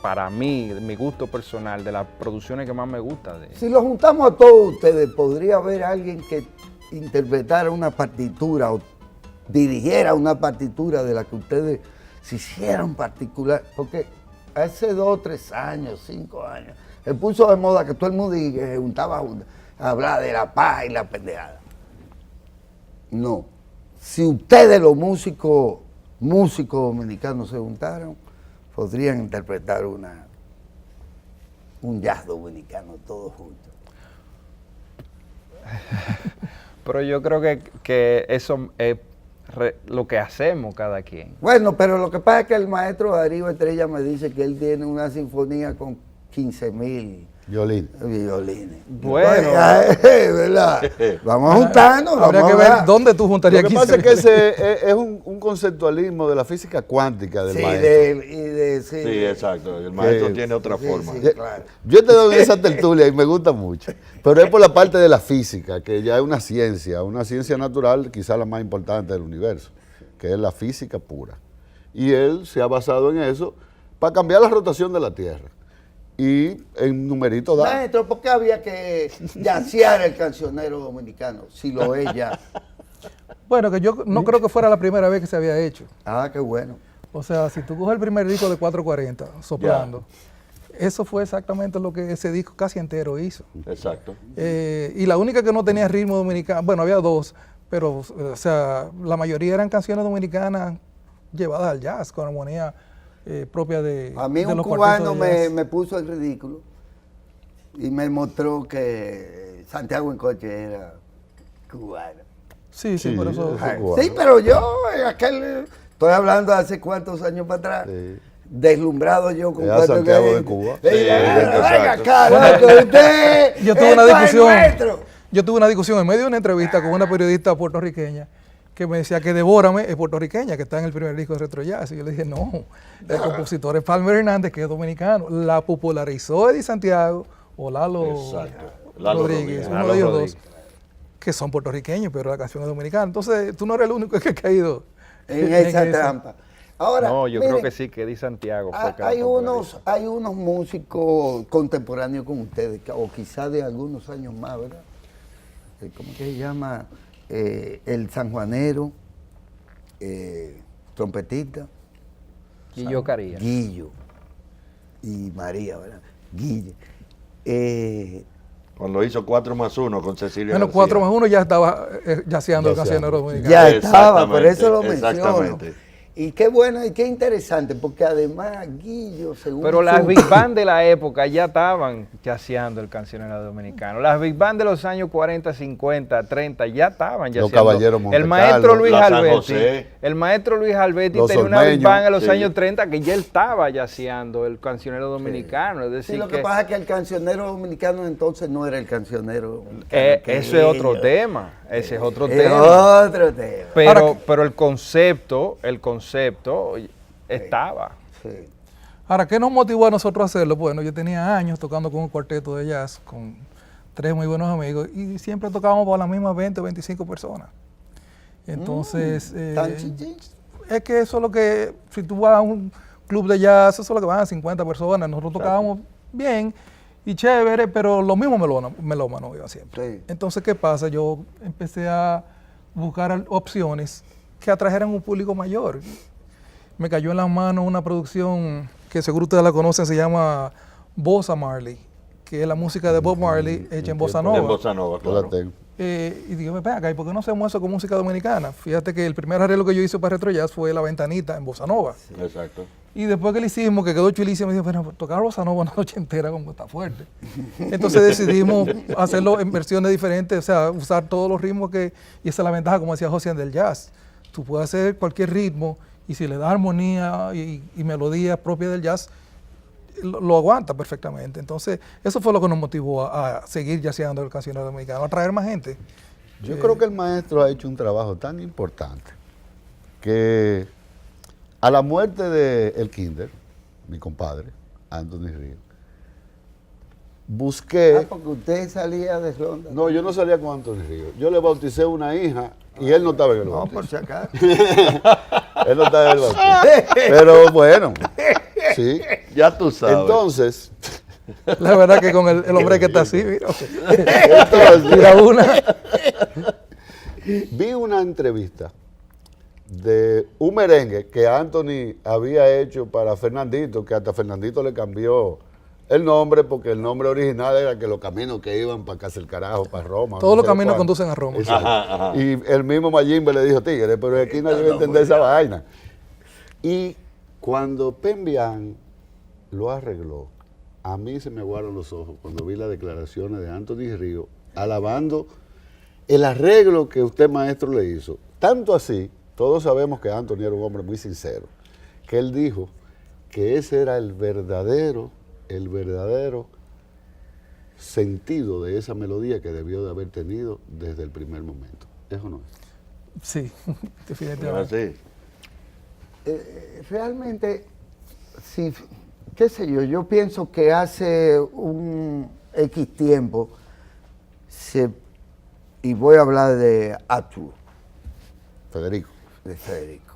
para mí, de mi gusto personal, de las producciones que más me gusta de él. Si lo juntamos a todos ustedes, podría haber alguien que interpretara una partitura o dirigiera una partitura de la que ustedes se hicieran particular. Porque hace 2, 3 años, 5 años, se puso de moda que todo el mundo se juntaba a hablar de la paz y la pendejada. No. Si ustedes, los músicos dominicanos, se juntaron, podrían interpretar un jazz dominicano todos juntos. Pero yo creo que eso es lo que hacemos cada quien. Bueno, pero lo que pasa es que el maestro Darío Estrella me dice que él tiene una sinfonía con 15,000 Violín. violines. Bueno. Entonces, ¿verdad? Vamos a juntarnos. Habría vamos que a ver dónde tú Lo juntarías que 15 pasa es que violines. ese es un conceptualismo de la física cuántica del Sí, maestro. Sí, exacto. El maestro Sí. tiene otra Sí, forma. sí. Claro. Yo te doy esa tertulia y me gusta mucho, pero es por la parte de la física, que ya es una ciencia natural, quizá la más importante del universo, que es la física pura. Y él se ha basado en eso para cambiar la rotación de la Tierra. Y en numerito da. Maestro, ¿por qué había que yacear el cancionero dominicano? Si lo es ya. Bueno, que yo no creo que fuera la primera vez que se había hecho. Ah, qué bueno. O sea, si tú coges el primer disco de 440, Soplando, eso fue exactamente lo que ese disco casi entero hizo. Exacto. Y la única que no tenía ritmo dominicano, bueno, había dos, pero o sea, la mayoría eran canciones dominicanas llevadas al jazz, con armonía propia de A mí de un los cubano cuartetos de jazz. me puso en ridículo y me mostró que Santiago Encoche era cubano. Sí, sí, por eso. eso. cubano. Sí, pero yo, estoy hablando de hace cuántos años para atrás, Sí. deslumbrado yo con Era cuánto Santiago que- de Cuba. Ey, Sí, venga exacto. acá, loco, usted, Yo tuve una esto es discusión. nuestro. Yo tuve una discusión en medio de una entrevista con una periodista puertorriqueña que me decía que Devórame es puertorriqueña, que está en el primer disco de Retro Jazz. Y yo le dije, no, el compositor es Palmer Hernández, que es dominicano. La popularizó Eddie Santiago o Lalo, Exacto. Lalo Rodríguez, Rodríguez. uno Lalo de ellos Rodríguez. dos, que son puertorriqueños, pero la canción es dominicana. Entonces, tú no eres el único que ha caído En esa trampa. Ahora, No, yo miren, creo que sí, que Eddie Santiago fue que la hay popularizó. unos músicos contemporáneos con ustedes, o quizás de algunos años más, ¿verdad? ¿Cómo que se llama? El sanjuanero, trompetista, Guillo Carías. Guillo y María, ¿verdad? Guille. Cuando hizo 4+1 con Cecilia Bueno, García. 4+1 ya estaba yaceando el Yaceando. cancionero dominicano. Ya estaba, por Exactamente, eso lo menciono. exactamente. Y qué bueno y qué interesante, porque además Guillo, según Pero las big band de la época ya estaban jazzeando el cancionero dominicano. Las big band de los años 40, 50, 30 ya estaban jazzeando. Caballeros Monte El maestro Carlo, Luis la San Alberti, José. el maestro Luis Alberti Los tenía una big Ormeños, band en los sí. años 30 que ya él estaba jazzeando el cancionero dominicano. Es decir, Sí, lo que pasa es que el cancionero dominicano entonces no era el cancionero dominicano. que ese es otro ellos- tema. Ese es otro Es tema. otro tema. Pero el concepto estaba. Sí. Ahora, ¿qué nos motivó a nosotros a hacerlo? Bueno, yo tenía años tocando con un cuarteto de jazz, con 3 muy buenos amigos, y siempre tocábamos para las mismas 20 o 25 personas. Entonces, Tan chichín. es que eso es lo que, si tú vas a un club de jazz, eso es lo que van 50 personas. Nosotros tocábamos bien y chévere, pero lo mismo melómano iba siempre. Sí. Entonces, ¿qué pasa? Yo empecé a buscar opciones que atrajeran un público mayor. Me cayó en las manos una producción que seguro ustedes la conocen, se llama Bossa Marley, que es la música de Bob Marley hecha en Bossa Nova. En Bossa Nova, Yo la claro. tengo. Y digo, ven acá, ¿y por qué no hacemos eso con música dominicana? Fíjate que el primer arreglo que yo hice para Retro Jazz fue La Ventanita en Bossa Nova. Exacto. Y después que lo hicimos, que quedó chulísimo, me dijo, pero tocar Bossa Nova una noche entera como está fuerte. Entonces decidimos hacerlo en versiones diferentes, o sea, usar todos los ritmos y esa es la ventaja, como decía José, del jazz. Tú puedes hacer cualquier ritmo y si le das armonía y melodía propia del jazz, lo aguanta perfectamente. Entonces, eso fue lo que nos motivó a seguir jazzeando el cancionero dominicano, a traer más gente. Yo creo que el maestro ha hecho un trabajo tan importante que a la muerte de El Kinder, mi compadre, Anthony Río, busqué... Porque usted salía de ronda. No, yo no salía con Anthony Río. Yo le bauticé una hija y él no estaba en el No, bautizo. por si acaso. Él no estaba en el bautizo. Pero bueno, sí. Ya tú sabes. Entonces, La verdad que con el hombre que está así, mira, entonces, mira una. vi una entrevista de un merengue que Anthony había hecho para Fernandito, que hasta Fernandito le cambió el nombre porque el nombre original era que los caminos que iban para Casa el Carajo, para Roma. Todos no los sé caminos cuándo. conducen a Roma. Exacto. Ajá, ajá. Y el mismo Mayimbe le dijo, Tigre, pero aquí nadie va a entender esa vaina. Y cuando Pembian lo arregló, a mí se me aguaron los ojos cuando vi las declaraciones de Anthony Río alabando el arreglo que usted, maestro, le hizo. Tanto así, todos sabemos que Anthony era un hombre muy sincero, que él dijo que ese era el verdadero sentido de esa melodía que debió de haber tenido desde el primer momento. ¿Eso no es? Sí, No definitivamente. es así. Realmente, sí, qué sé yo pienso que hace un X tiempo, y voy a hablar de Arthur, Federico. de Federico,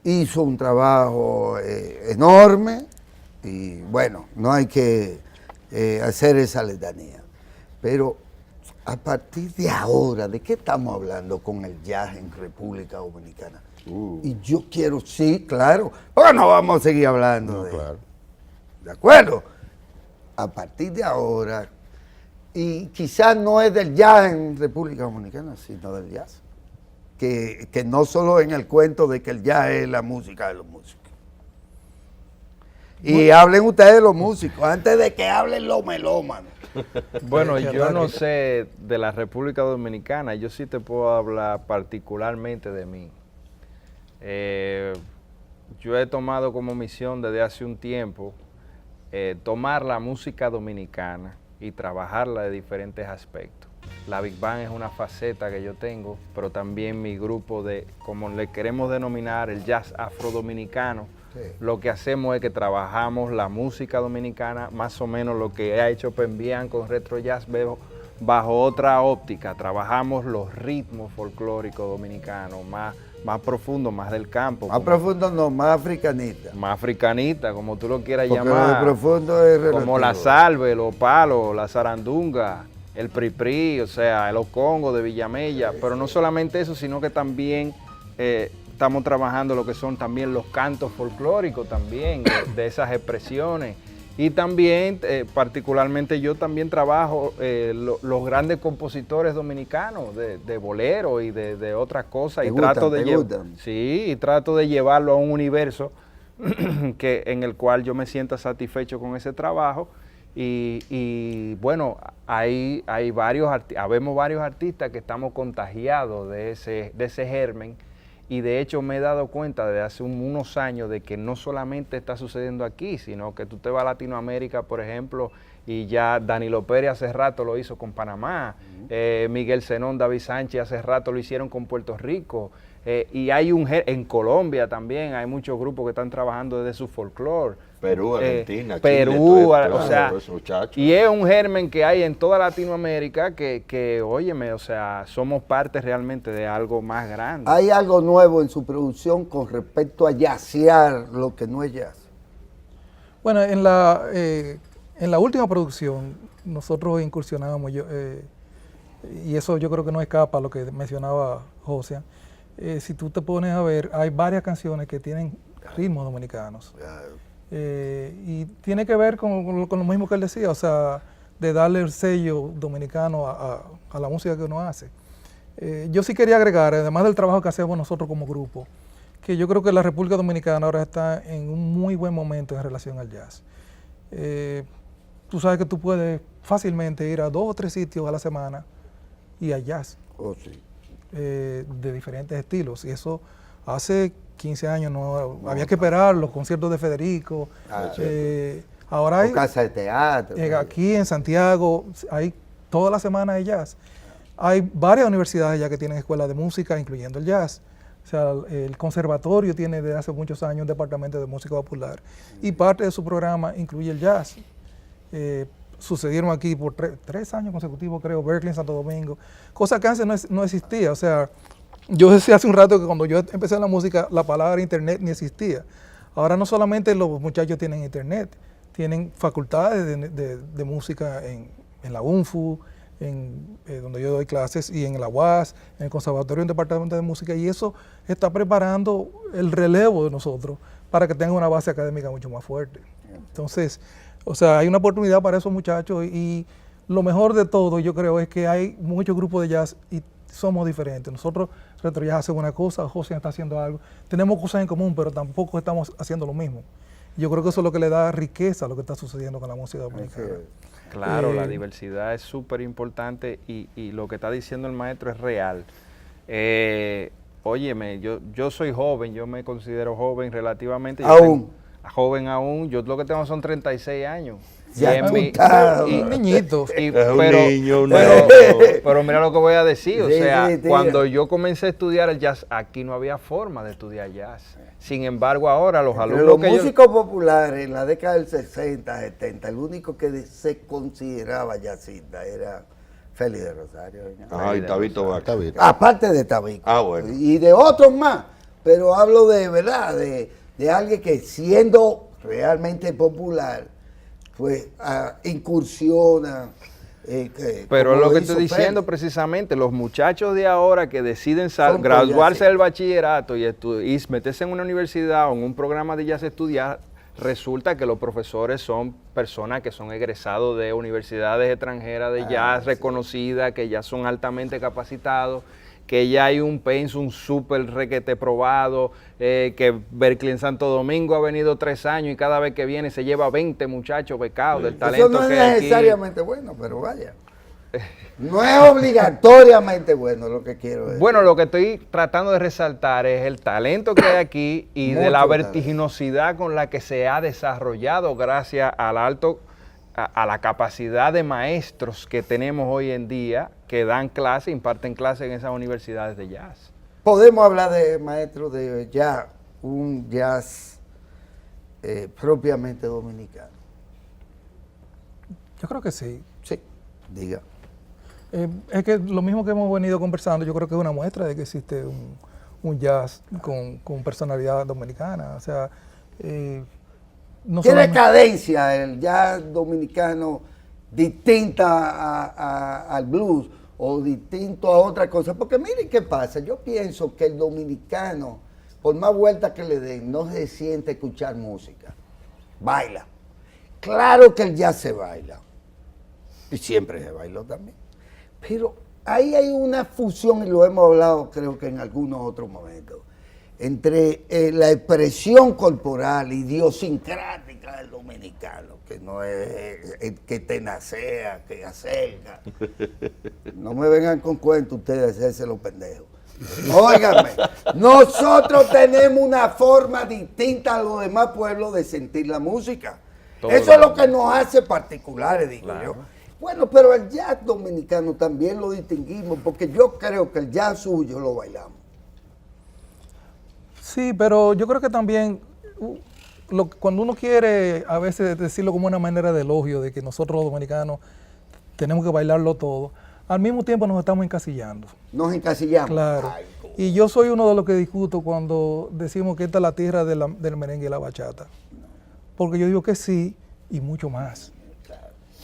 hizo un trabajo enorme y bueno, no hay que hacer esa letanía, pero a partir de ahora, ¿de qué estamos hablando con el jazz en República Dominicana? Y yo quiero, sí, claro, porque no vamos a seguir hablando No, de claro. ¿de acuerdo? A partir de ahora, y quizás no es del jazz en República Dominicana, sino del jazz. Que no solo en el cuento de que el jazz es la música de los músicos. Y hablen ustedes los músicos, antes de que hablen los melómanos. Bueno, Qué yo raro. no sé de la República Dominicana, yo sí te puedo hablar particularmente de mí. Yo he tomado como misión desde hace un tiempo tomar la música dominicana y trabajarla de diferentes aspectos. La Big Band es una faceta que yo tengo, pero también mi grupo de, como le queremos denominar, el jazz afrodominicano. Sí. Lo que hacemos es que trabajamos la música dominicana, más o menos lo que ha hecho Pembian con Retro Jazz, bajo otra óptica. Trabajamos los ritmos folclóricos dominicanos, más profundos, más del campo. Más profundo no, más africanita. Más africanita, como tú lo quieras Porque lo llamar. de profundo es relativo. Como la salve, los palos, la zarandunga, el pripri, o sea, el ocongo de Villamella. Pero no solamente eso, sino que también estamos trabajando lo que son también los cantos folclóricos también, de esas expresiones. Y también, particularmente yo también trabajo los grandes compositores dominicanos de bolero y de otras cosas. Y trato y trato de llevarlo a un universo en el cual yo me sienta satisfecho con ese trabajo. Y bueno, habemos varios artistas que estamos contagiados de ese germen. Y de hecho me he dado cuenta desde hace unos años de que no solamente está sucediendo aquí, sino que tú te vas a Latinoamérica, por ejemplo, y ya Danilo Pérez hace rato lo hizo con Panamá, Miguel Zenón, David Sánchez hace rato lo hicieron con Puerto Rico, y hay en Colombia también hay muchos grupos que están trabajando desde su folclore. Perú, Argentina, Perú, Chile, o sea, y es un germen que hay en toda Latinoamérica que, óyeme, o sea, somos parte realmente de algo más grande. ¿Hay algo nuevo en su producción con respecto a jazzear lo que no es jazz? Bueno, en la última producción nosotros incursionábamos, y eso yo creo que no escapa a lo que mencionaba José. Si tú te pones a ver, hay varias canciones que tienen ritmos dominicanos. Y tiene que ver con lo mismo que él decía, o sea, de darle el sello dominicano a la música que uno hace. Yo sí quería agregar, además del trabajo que hacemos nosotros como grupo, que yo creo que la República Dominicana ahora está en un muy buen momento en relación al jazz. Tú sabes que tú puedes fácilmente ir a 2 o 3 sitios a la semana y hay jazz. Oh, sí. De diferentes estilos, y eso hace 15 años no había que esperar los conciertos de Federico. Ahora hay casa de teatro. Aquí en Santiago hay toda la semana de jazz. Hay varias universidades ya que tienen escuelas de música, incluyendo el jazz. O sea, el conservatorio tiene desde hace muchos años un departamento de música popular y parte de su programa incluye el jazz. Sucedieron aquí por 3 años consecutivos, creo, Berkeley en Santo Domingo, cosa que antes no existía. O sea, yo decía hace un rato que cuando yo empecé en la música, la palabra internet ni existía. Ahora no solamente los muchachos tienen internet, tienen facultades de música en la UNFU, donde yo doy clases, y en la UAS, en el Conservatorio, en el Departamento de Música, y eso está preparando el relevo de nosotros para que tengan una base académica mucho más fuerte. Entonces, o sea, hay una oportunidad para esos muchachos, y lo mejor de todo, yo creo, es que hay muchos grupos de jazz y somos diferentes. Nosotros, Retro Jazz, hace una cosa, José está haciendo algo. Tenemos cosas en común, pero tampoco estamos haciendo lo mismo. Yo creo que eso es lo que le da riqueza a lo que está sucediendo con la música dominicana. Claro, la diversidad es súper importante y lo que está diciendo el maestro es real. Óyeme, yo soy joven, yo me considero joven relativamente. Joven aún, yo lo que tengo son 36 años. Ya un niñito. Pero mira lo que voy a decir, o sea, cuando yo comencé a estudiar el jazz, aquí no había forma de estudiar jazz. Sin embargo, ahora los alumnos los músicos populares en la década del 60, 70, el único que se consideraba jazzista era Félix de Rosario. Y Tabito Vaca. Aparte de Tabito. Bueno. Y de otros más, pero hablo de verdad, de alguien que siendo realmente popular, pues incursiona. Pero es lo que estoy diciendo precisamente, los muchachos de ahora que deciden graduarse del bachillerato y meterse en una universidad o en un programa de jazz a estudiar, resulta que los profesores son personas que son egresados de universidades extranjeras de jazz reconocidas, que ya son altamente capacitados, que ya hay un pensum súper requete probado, que Berkeley en Santo Domingo ha venido 3 años y cada vez que viene se lleva 20 muchachos becados del talento que hay aquí. Eso no es necesariamente bueno, pero vaya. No es obligatoriamente bueno lo que quiero decir. Bueno, lo que estoy tratando de resaltar es el talento que hay aquí y de la vertiginosidad con la que se ha desarrollado gracias al a la capacidad de maestros que tenemos hoy en día que dan clase, imparten clases en esas universidades de jazz. Podemos hablar de maestros de jazz, un jazz propiamente dominicano. Yo creo que sí. Sí, diga. Es que lo mismo que hemos venido conversando, yo creo que es una muestra de que existe un jazz con personalidad dominicana. O sea, no tiene cadencia el jazz dominicano distinta al blues o distinto a otra cosa. Porque miren qué pasa, yo pienso que el dominicano, por más vueltas que le den, no se siente escuchar música, baila. Claro que el jazz se baila, y siempre se bailó también, pero ahí hay una fusión, y lo hemos hablado creo que en algunos otros momentos, entre la expresión corporal idiosincrática del dominicano, que no es que tenacea, que acerca. No me vengan con cuentos ustedes de hacerse los pendejos. Óigame, nosotros tenemos una forma distinta a los demás pueblos de sentir la música. Eso es lo que nos hace particulares, digo yo. Bueno, pero el jazz dominicano también lo distinguimos, porque yo creo que el jazz suyo lo bailamos. Sí, pero yo creo que también cuando uno quiere a veces decirlo como una manera de elogio, de que nosotros los dominicanos tenemos que bailarlo todo, al mismo tiempo nos estamos encasillando. Nos encasillamos. Claro. Ay, Y yo soy uno de los que discuto cuando decimos que esta es la tierra del merengue y la bachata. Porque yo digo que sí y mucho más.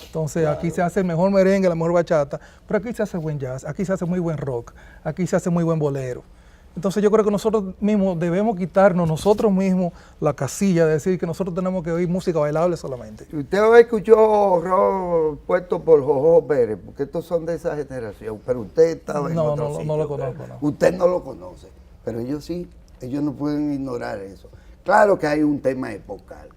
Entonces aquí se hace el mejor merengue, la mejor bachata, pero aquí se hace buen jazz, aquí se hace muy buen rock, aquí se hace muy buen bolero. Entonces yo creo que nosotros mismos debemos quitarnos nosotros mismos la casilla de decir que nosotros tenemos que oír música bailable solamente. Usted escuchó rock puesto por Jojo Pérez, porque estos son de esa generación, pero usted estaba en otro sitio. No lo conozco, no. Usted no lo conoce, pero ellos sí, ellos no pueden ignorar eso. Claro que hay un tema epocal.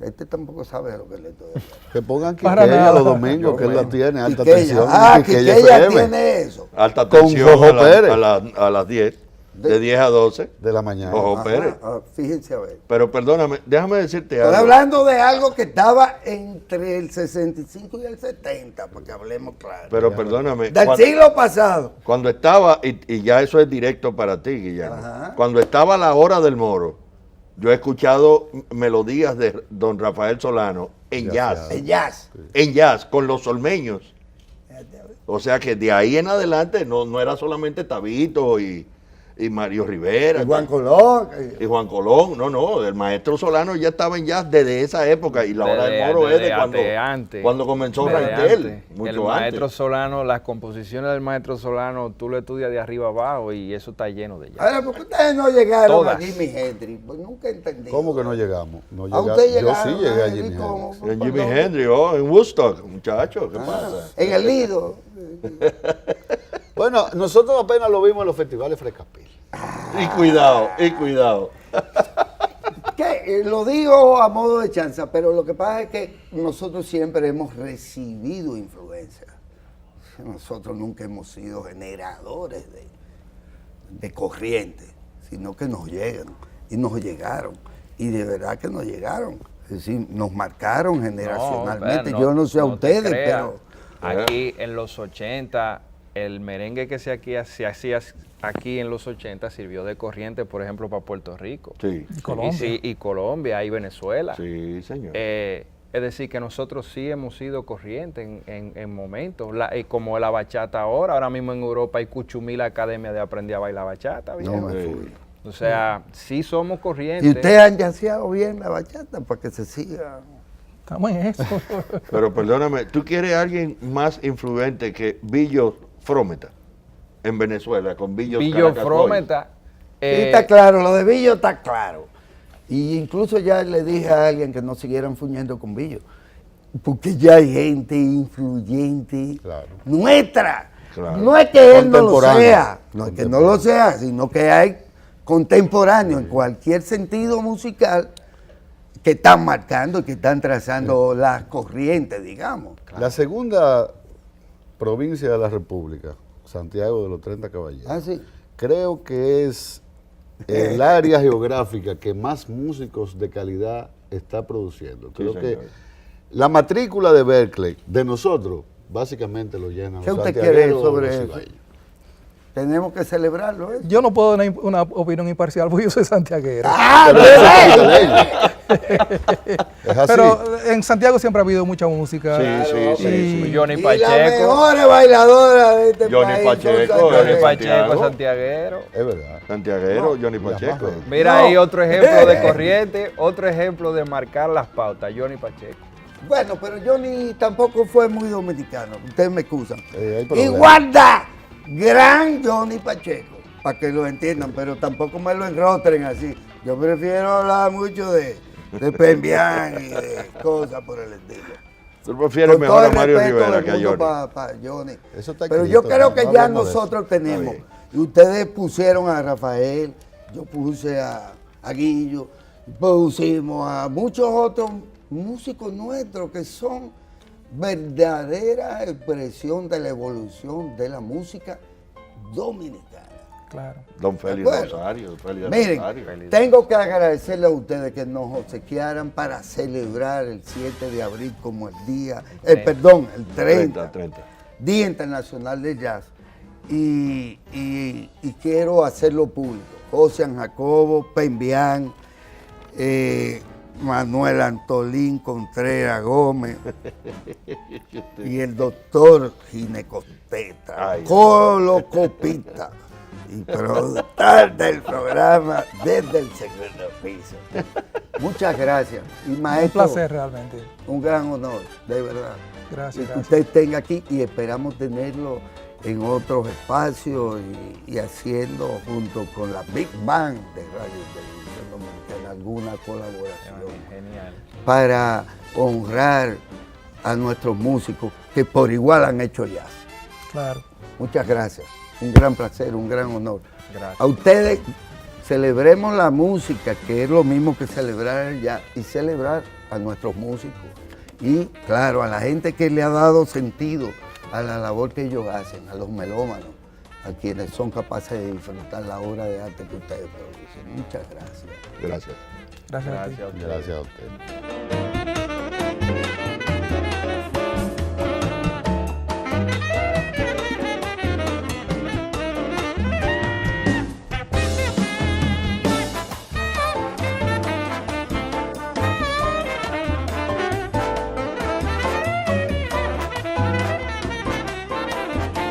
Este tampoco sabe de lo que le estoy hablando. Que pongan Para Quiqueya nada. los domingos, que él la tiene, alta Quiqueya. tensión. Ah, Quiqueya Quiqueya FM, tiene eso. Alta Con tensión Jojo Pérez. a las 10, de 10 a 12. de la mañana. Jojo Ajá, Pérez. fíjense a ver. Pero perdóname, déjame decirte Estoy algo. hablando de algo que estaba entre el 65 y el 70, porque hablemos claro. Pero perdóname. Del siglo pasado. Cuando estaba, y ya eso es directo para ti, Guillermo, Ajá. cuando estaba la hora del moro, yo he escuchado melodías de don Rafael Solano en jazz, El jazz. en jazz, con los solmeños. O sea que de ahí en adelante no era solamente Tabito y Mario Rivera. El Juan Colón. Y Juan Colón, no, el maestro Solano ya estaba en jazz desde esa época y la hora del moro es de cuando comenzó Desde Rantel, antes. mucho El maestro antes. Solano, las composiciones del maestro Solano, tú lo estudias de arriba abajo y eso está lleno de jazz. Ahora, ¿por qué ustedes no llegaron Todas. a Jimi Hendrix? Pues nunca entendí. ¿Cómo que no llegamos? No ¿A usted yo llegaron? sí llegué a Hendrix, Jimi ¿cómo? Hendrix. En Jimi Hendrix, en Woodstock, muchachos, ¿qué pasa? En el Lido. Bueno, nosotros apenas lo vimos en los festivales Frescapil. Y cuidado. Que lo digo a modo de chanza, pero lo que pasa es que nosotros siempre hemos recibido influencia. Nosotros nunca hemos sido generadores de corriente, sino que nos llegan y nos llegaron. Y de verdad que nos llegaron. Es decir, nos marcaron generacionalmente. pero Yo no sé a te ustedes, creas. pero... Aquí en los 80, el merengue que se hacía aquí en los 80 sirvió de corriente, por ejemplo, para Puerto Rico. Sí, Colombia. Y Colombia y Venezuela. sí, señor. Es decir, que nosotros sí hemos sido corriente en momentos, como la bachata ahora mismo en Europa hay Cuchumil Academia de Aprender a Bailar Bachata. No viejo. me fui. O sea, sí somos corrientes. Y ustedes han yaceado bien la bachata para que se siga. Estamos en eso. Pero perdóname, ¿tú quieres a alguien más influente que Billo Frometa en Venezuela, con Billo Billo Caracacoy? Frometa. Sí, está claro, lo de Billo está claro. Y incluso ya le dije a alguien que no siguieran fuñendo con Billo. Porque ya hay gente influyente Claro. nuestra. Claro. No es que él no lo Contemporáneo. sea, no es que no lo sea, sino que hay contemporáneos en cualquier sentido musical que están marcando y que están trazando las corrientes, digamos. La segunda provincia de la República, Santiago de los 30 Caballeros, Ah, sí. creo que es el área geográfica que más músicos de calidad está produciendo. Creo que señor. la matrícula de Berkeley, de nosotros, básicamente lo llenan ¿Qué los usted quiere santiagueros o sobre los eso? cibaeños. Tenemos que celebrarlo. ¿Eh? Yo no puedo dar una opinión imparcial porque yo soy santiaguero. ¡Ah, Pero eso es bien! brasileño. Es así. Pero en Santiago siempre ha habido mucha música. Sí. Johnny Y las Pacheco. mejores bailadoras de este Johnny país Pacheco, son Johnny santiagueros. Pacheco, Santiaguero. Es verdad. Santiaguero, Johnny Mira, Pacheco. más Mira No. ahí otro ejemplo de corriente, otro ejemplo de marcar las pautas, Johnny Pacheco. Bueno, pero Johnny tampoco fue muy dominicano. Ustedes me excusan. hay Y problemas. guarda, gran Johnny Pacheco, para que lo entiendan, pero tampoco me lo enrostren así. Yo prefiero hablar mucho de de Pembián y de cosas por el estilo. Tú prefieres Con mejor todo a el Mario respeto Rivera del que a mundo Johnny. pa' Johnny. Eso está Pero escrito, yo creo que no ya hablemos de eso. nosotros tenemos, Está bien. y ustedes pusieron a Rafael, yo puse a Guillo, pusimos a muchos otros músicos nuestros que son verdadera expresión de la evolución de la música dominicana. Claro. Don Félix ¿De acuerdo? Rosario, Félix Miren, Rosario. tengo que agradecerle a ustedes que nos obsequiaran para celebrar el 7 de abril como el día, el 30, 30. Día Internacional del Jazz. Y quiero hacerlo público. José Jacobo, Pembián, Manuel Antolín Contreras Gómez y el doctor Ginecosteta, Ay. colocopista y productor del programa desde el segundo piso. Muchas gracias. Y Un maestro, placer realmente. un gran honor, de verdad. Gracias, Que gracias. usted tenga aquí y esperamos tenerlo en otros espacios y haciendo junto con la Big Bang de Radio y Televisión Dominicana alguna colaboración Genial. para honrar a nuestros músicos que por igual han hecho jazz. Claro. Muchas gracias, un gran placer, un gran honor. Gracias. A ustedes celebremos la música, que es lo mismo que celebrar el jazz, y celebrar a nuestros músicos. Y claro, a la gente que le ha dado sentido a la labor que ellos hacen, a los melómanos, a quienes son capaces de disfrutar la obra de arte que ustedes producen. Muchas gracias. Gracias. Gracias a ti. Gracias a ustedes. Gracias a usted.